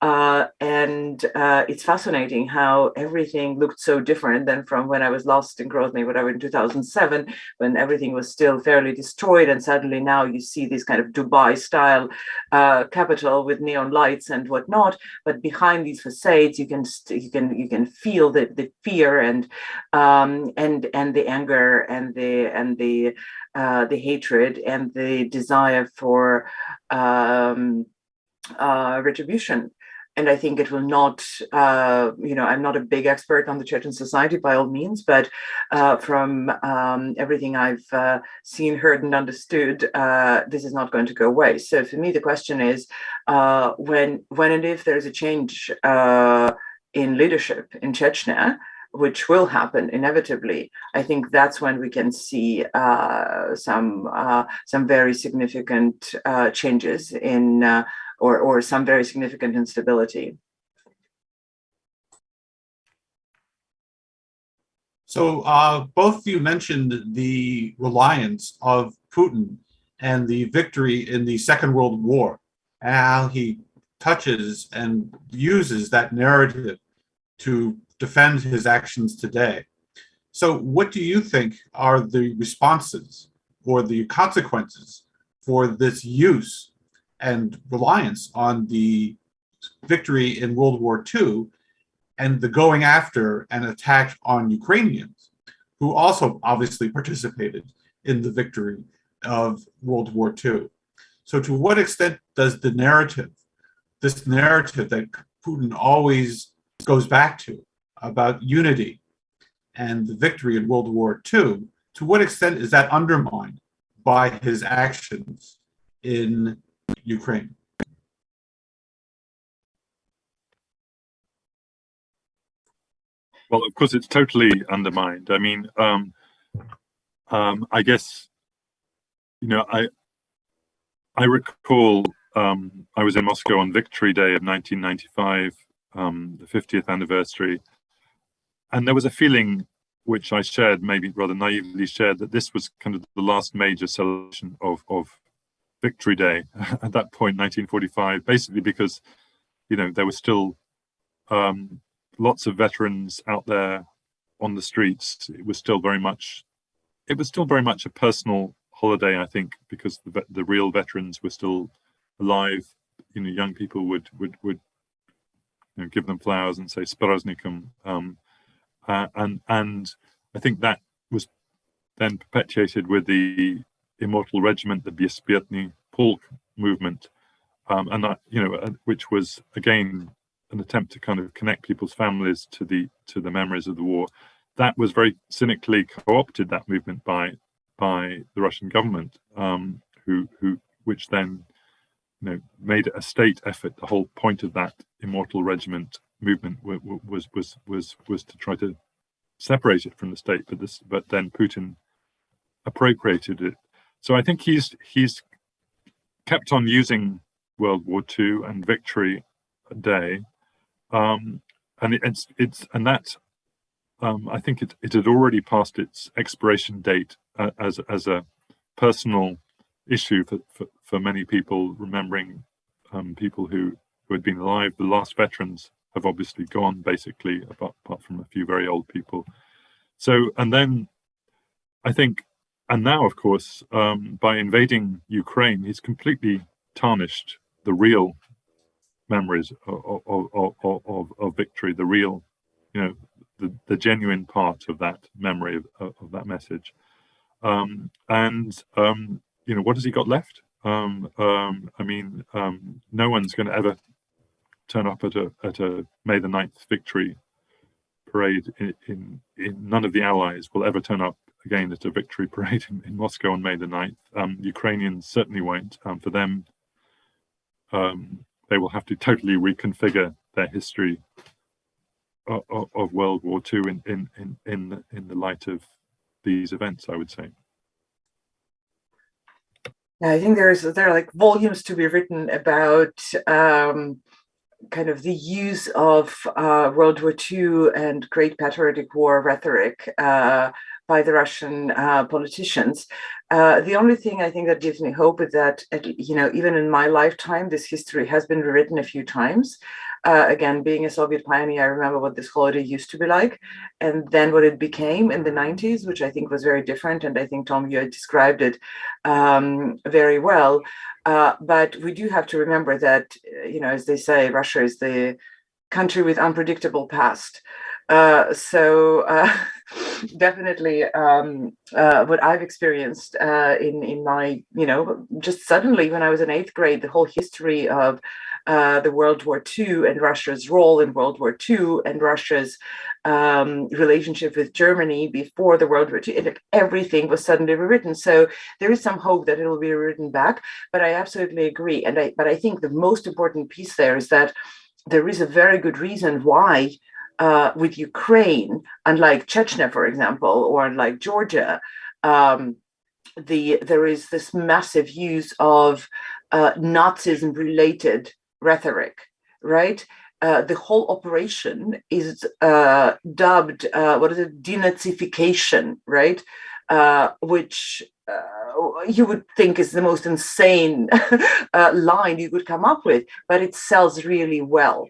And it's fascinating how everything looked so different than from when I was last in Grozny, whatever, in 2007, when everything was still fairly destroyed. And suddenly now you see this kind of Dubai style capital with neon lights and whatnot. But behind these facades, you can feel the fear and the anger and the hatred and the desire for retribution. and I think it will not, I'm not a big expert on the Chechen society by all means, but from everything I've seen, heard, and understood, this is not going to go away. So for me, the question is, when and if there's a change in leadership in Chechnya, which will happen inevitably, I think that's when we can see some very significant changes in, or some very significant instability. So both of you mentioned the reliance of Putin and the victory in the Second World War, and how he touches and uses that narrative to defend his actions today. So what do you think are the responses or the consequences for this use and reliance on the victory in World War II and the going after and attack on Ukrainians, who also obviously participated in the victory of World War II? So to what extent does this narrative that Putin always goes back to about unity and the victory in World War II, to what extent is that undermined by his actions in Ukraine? Well, of course, it's totally undermined. I mean, I guess, I recall I was in Moscow on Victory Day of 1995, the 50th anniversary, and there was a feeling which I shared, maybe rather naively shared, that this was kind of the last major celebration of Victory Day at that point, 1945, basically because, there were still lots of veterans out there on the streets. It was still very much a personal holiday, I think, because the real veterans were still alive. Young people would give them flowers and say "Spraznikum," and I think that was then perpetuated with the Immortal Regiment, the Bespiertny Polk movement, and that, which was again an attempt to kind of connect people's families to the memories of the war. That was very cynically co-opted, that movement, by the Russian government, which then made it a state effort. The whole point of that Immortal Regiment movement was to try to separate it from the state, but then Putin appropriated it. So I think he's kept on using World War II and Victory Day, and I think it had already passed its expiration date as a personal issue for many people, remembering people who had been alive. The last veterans have obviously gone, basically, apart from a few very old people. So, and then I think, and now, of course, by invading Ukraine, he's completely tarnished the real memories of victory, the real, the genuine part of that memory of that message. What has he got left? No one's going to ever turn up at a May the 9th victory parade in none of the allies will ever turn up again at a victory parade in Moscow on May the 9th. Ukrainians certainly won't. For them, they will have to totally reconfigure their history of World War II in the light of these events, I would say. Yeah, I think there are like volumes to be written about kind of the use of World War II and Great Patriotic War rhetoric by the Russian politicians. The only thing I think that gives me hope is that, even in my lifetime, this history has been rewritten a few times. Again, being a Soviet pioneer, I remember what this holiday used to be like, and then what it became in the 90s, which I think was very different. And I think, Tom, you had described it very well. But we do have to remember that, as they say, Russia is the country with unpredictable past. Definitely what I've experienced in my, just suddenly when I was in 8th grade, the whole history of the World War II and Russia's role in World War II and Russia's relationship with Germany before the World War II, and everything was suddenly rewritten. So there is some hope that it will be written back, but I absolutely agree. But I think the most important piece there is that there is a very good reason why with Ukraine, unlike Chechnya, for example, or unlike Georgia, there is this massive use of Nazism-related rhetoric, right? The whole operation is dubbed, denazification, right? Which you would think is the most insane line you could come up with, but it sells really well.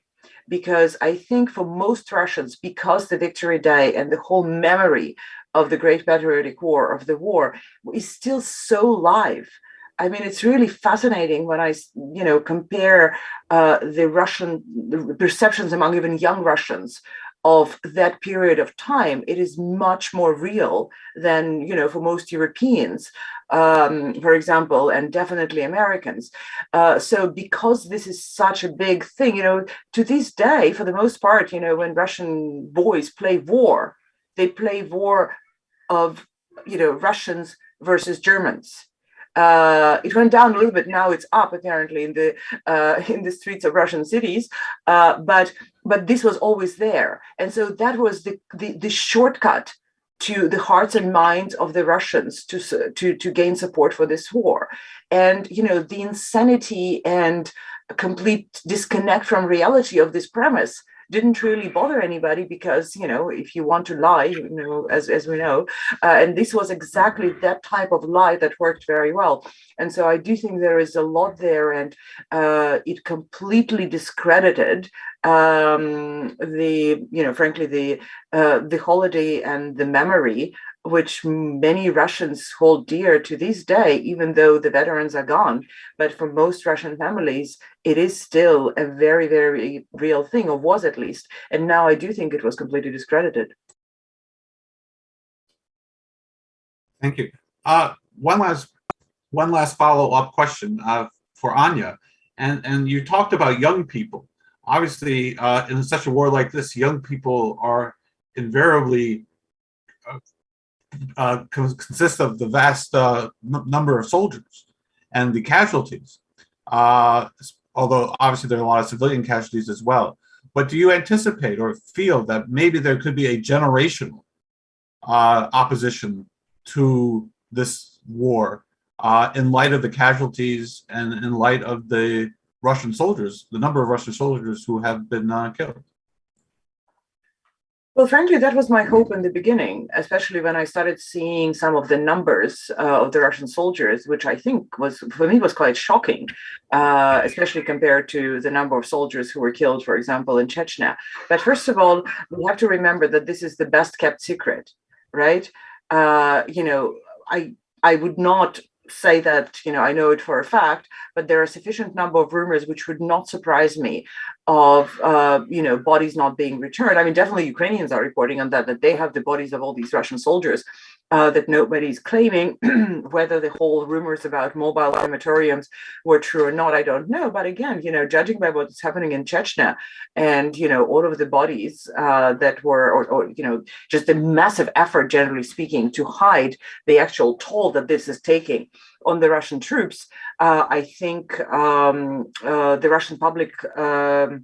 Because I think for most Russians, because the Victory Day and the whole memory of the Great Patriotic War, of the war, is still so live. I mean, it's really fascinating when I, compare the perceptions among even young Russians of that period of time. It is much more real than, for most Europeans, for example, and definitely Americans. So because this is such a big thing, to this day, for the most part, when Russian boys play war, they play war of, Russians versus Germans. It went down a little bit. Now it's up apparently in the streets of Russian cities. But this was always there, and so that was the shortcut to the hearts and minds of the Russians to gain support for this war. And the insanity and complete disconnect from reality of this premise didn't really bother anybody, because if you want to lie, as we know, and this was exactly that type of lie that worked very well. And so I do think there is a lot there, and it completely discredited frankly the holiday and the memory which many Russians hold dear to this day, even though the veterans are gone. But for most Russian families, it is still a very, very real thing, or was at least. And now I do think it was completely discredited. Thank you. One last follow-up question for Anya. And you talked about young people. Obviously, in such a war like this, young people are invariably consist of the vast number of soldiers and the casualties. Although obviously there are a lot of civilian casualties as well. But do you anticipate or feel that maybe there could be a generational opposition to this war in light of the casualties and in light of the Russian soldiers, the number of Russian soldiers who have been killed? Well, frankly, that was my hope in the beginning, especially when I started seeing some of the numbers of the Russian soldiers, which I think was quite shocking, especially compared to the number of soldiers who were killed, for example, in Chechnya. But first of all, we have to remember that this is the best kept secret, right? I would not say that, I know it for a fact, but there are a sufficient number of rumors which would not surprise me of, bodies not being returned. I mean, definitely Ukrainians are reporting on that they have the bodies of all these Russian soldiers that nobody's claiming. Whether the whole rumors about mobile crematoriums were true or not, I don't know. But again, judging by what's happening in Chechnya and, all of the bodies that were, or just a massive effort, generally speaking, to hide the actual toll that this is taking on the Russian troops, I think the Russian public, I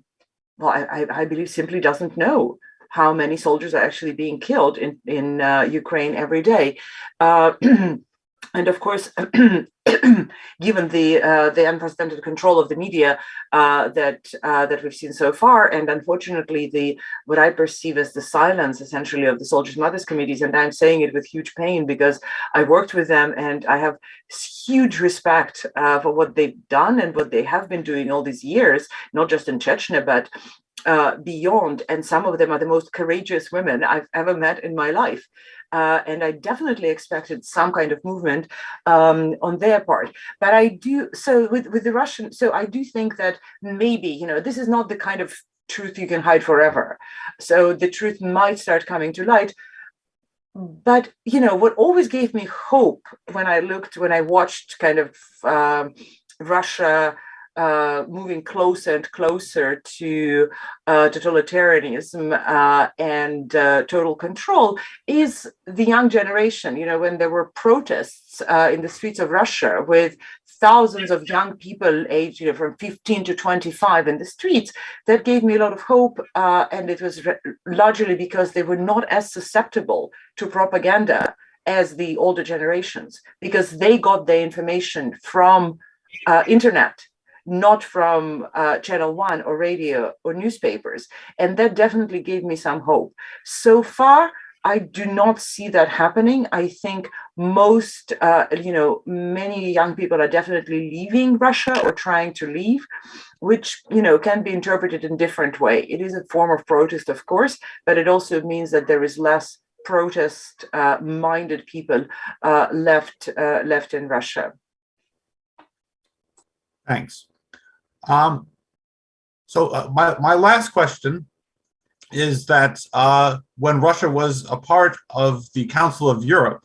believe, simply doesn't know how many soldiers are actually being killed in Ukraine every day. And of course, given the unprecedented control of the media that we've seen so far, and unfortunately what I perceive as the silence essentially of the Soldiers' Mothers Committees, and I'm saying it with huge pain because I worked with them and I have huge respect for what they've done and what they have been doing all these years, not just in Chechnya, but beyond. And some of them are the most courageous women I've ever met in my life. And I definitely expected some kind of movement on their part. But I do, so with the Russian, so I do think that maybe, this is not the kind of truth you can hide forever. So the truth might start coming to light. But, what always gave me hope when I watched kind of Russia moving closer and closer to totalitarianism and total control is the young generation. You know, when there were protests in the streets of Russia with thousands of young people aged, you know, from 15 to 25 in the streets, that gave me a lot of hope. And it was largely because they were not as susceptible to propaganda as the older generations, because they got their information from internet, not from Channel 1 or radio or newspapers. And that definitely gave me some hope. So far, I do not see that happening. I think most, many young people are definitely leaving Russia or trying to leave, which, you know, can be interpreted in different way. It is a form of protest, of course, but it also means that there is less protest-minded people left in Russia. Thanks. My last question is that when Russia was a part of the Council of Europe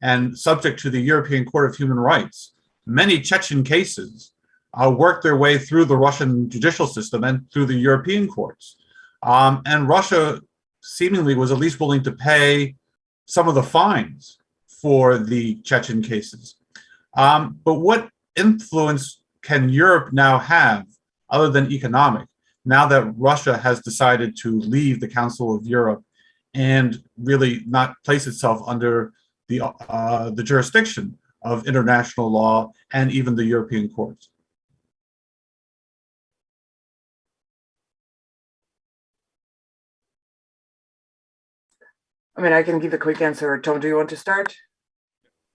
and subject to the European Court of Human Rights, many Chechen cases worked their way through the Russian judicial system and through the European courts. And Russia seemingly was at least willing to pay some of the fines for the Chechen cases. But what influence can Europe now have, other than economic, now that Russia has decided to leave the Council of Europe and really not place itself under the jurisdiction of international law and even the European courts? I mean, I can give a quick answer. Tom, do you want to start?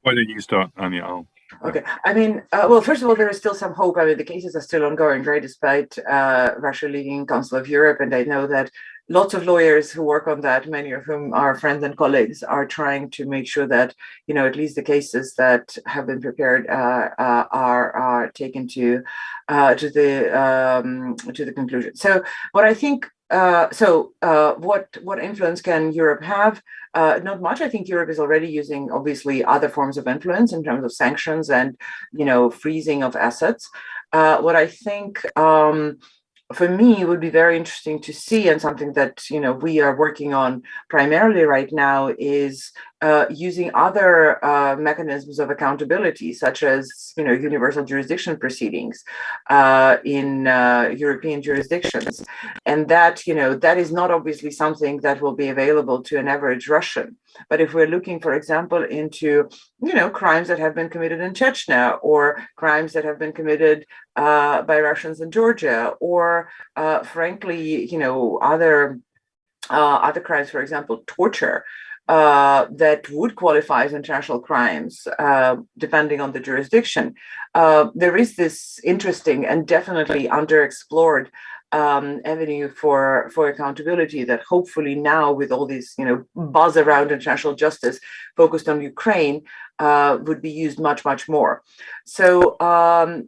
Why don't you start, Anya? Okay. I mean, well, first of all, there is still some hope. I mean, the cases are still ongoing, right, despite Russia leaving Council of Europe. And I know that lots of lawyers who work on that, many of whom are friends and colleagues, are trying to make sure that, you know, at least the cases that have been prepared are taken to the conclusion. So what I think, what influence can Europe have? Not much. I think Europe is already using, obviously, other forms of influence in terms of sanctions and, you know, freezing of assets. What I think for me would be very interesting to see, and something that, you know, we are working on primarily right now, is using other mechanisms of accountability, such as, you know, universal jurisdiction proceedings in European jurisdictions. And that, you know, that is not obviously something that will be available to an average Russian. But if we're looking, for example, into, you know, crimes that have been committed in Chechnya, or crimes that have been committed by Russians in Georgia, or frankly, you know, other crimes, for example, torture, that would qualify as international crimes, depending on the jurisdiction. There is this interesting and definitely underexplored avenue for accountability that hopefully now, with all this, you know, buzz around international justice focused on Ukraine, would be used much more. So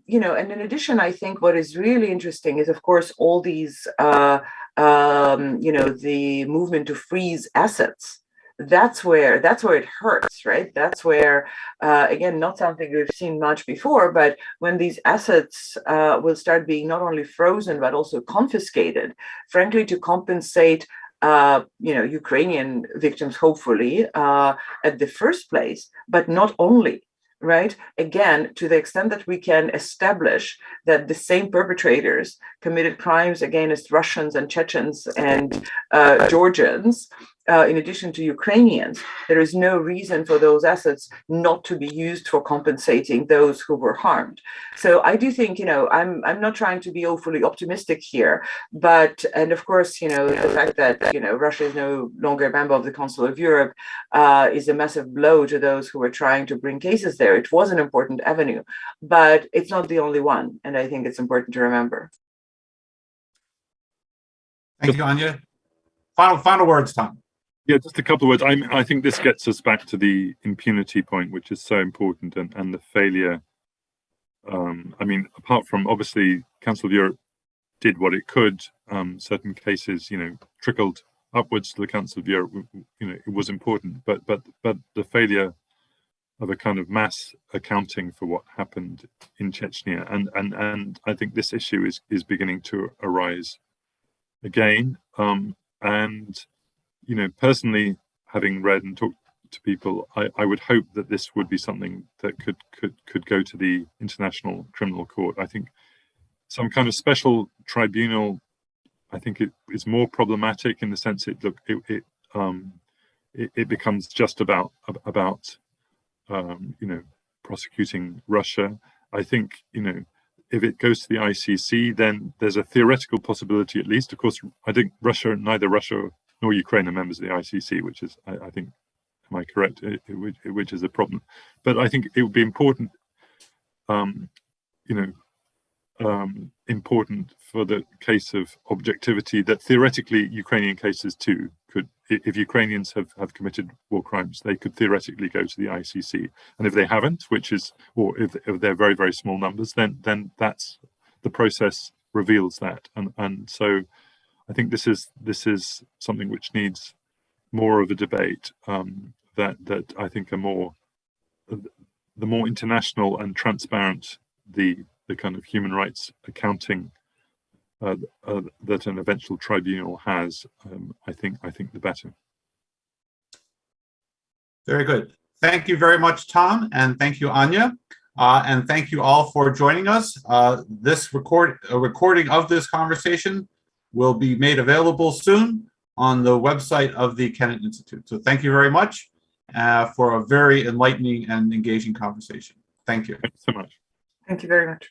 you know, and in addition, I think what is really interesting is, of course, all these you know, the movement to freeze assets. That's where it hurts, right? That's where, again, not something we've seen much before, but when these assets will start being not only frozen, but also confiscated, frankly, to compensate, you know, Ukrainian victims, hopefully, at the first place, but not only. Right? Again, to the extent that we can establish that the same perpetrators committed crimes against Russians and Chechens and Georgians, in addition to Ukrainians, there is no reason for those assets not to be used for compensating those who were harmed. So I do think, you know, I'm not trying to be overly optimistic here, but, and of course, you know, the fact that, you know, Russia is no longer a member of the Council of Europe is a massive blow to those who were trying to bring cases there. It was an important avenue, but it's not the only one, and I think it's important to remember. Thank you, Anya. Final words, Tom. Yeah, just a couple of words. I think this gets us back to the impunity point, which is so important, and the failure. I mean, apart from, obviously, Council of Europe did what it could. Certain cases, you know, trickled upwards to the Council of Europe. You know, it was important, but the failure a kind of mass accounting for what happened in Chechnya, and I think this issue is beginning to arise again. And personally, having read and talked to people, I would hope that this would be something that could go to the International Criminal Court. I think some kind of special tribunal, I think it is more problematic in the sense it becomes just about prosecuting Russia. I think if it goes to the ICC, then there's a theoretical possibility, at least. Of course, I think neither Russia nor Ukraine are members of the ICC, which is, I think, am I correct? Which is a problem. But I think it would be important, important for the case of objectivity that theoretically Ukrainian cases too could, if Ukrainians have committed war crimes, they could theoretically go to the ICC. And if they haven't, or if they're very, very small numbers, then that's the process reveals that. And so I think this is something which needs more of a debate, that I think the more international and transparent the kind of human rights accounting that an eventual tribunal has, I think the better. Very good. Thank you very much, Tom, and thank you, Anya, and thank you all for joining us. This recording of this conversation will be made available soon on the website of the Kennet Institute. So thank you very much for a very enlightening and engaging conversation. Thank you. Thanks so much. Thank you very much.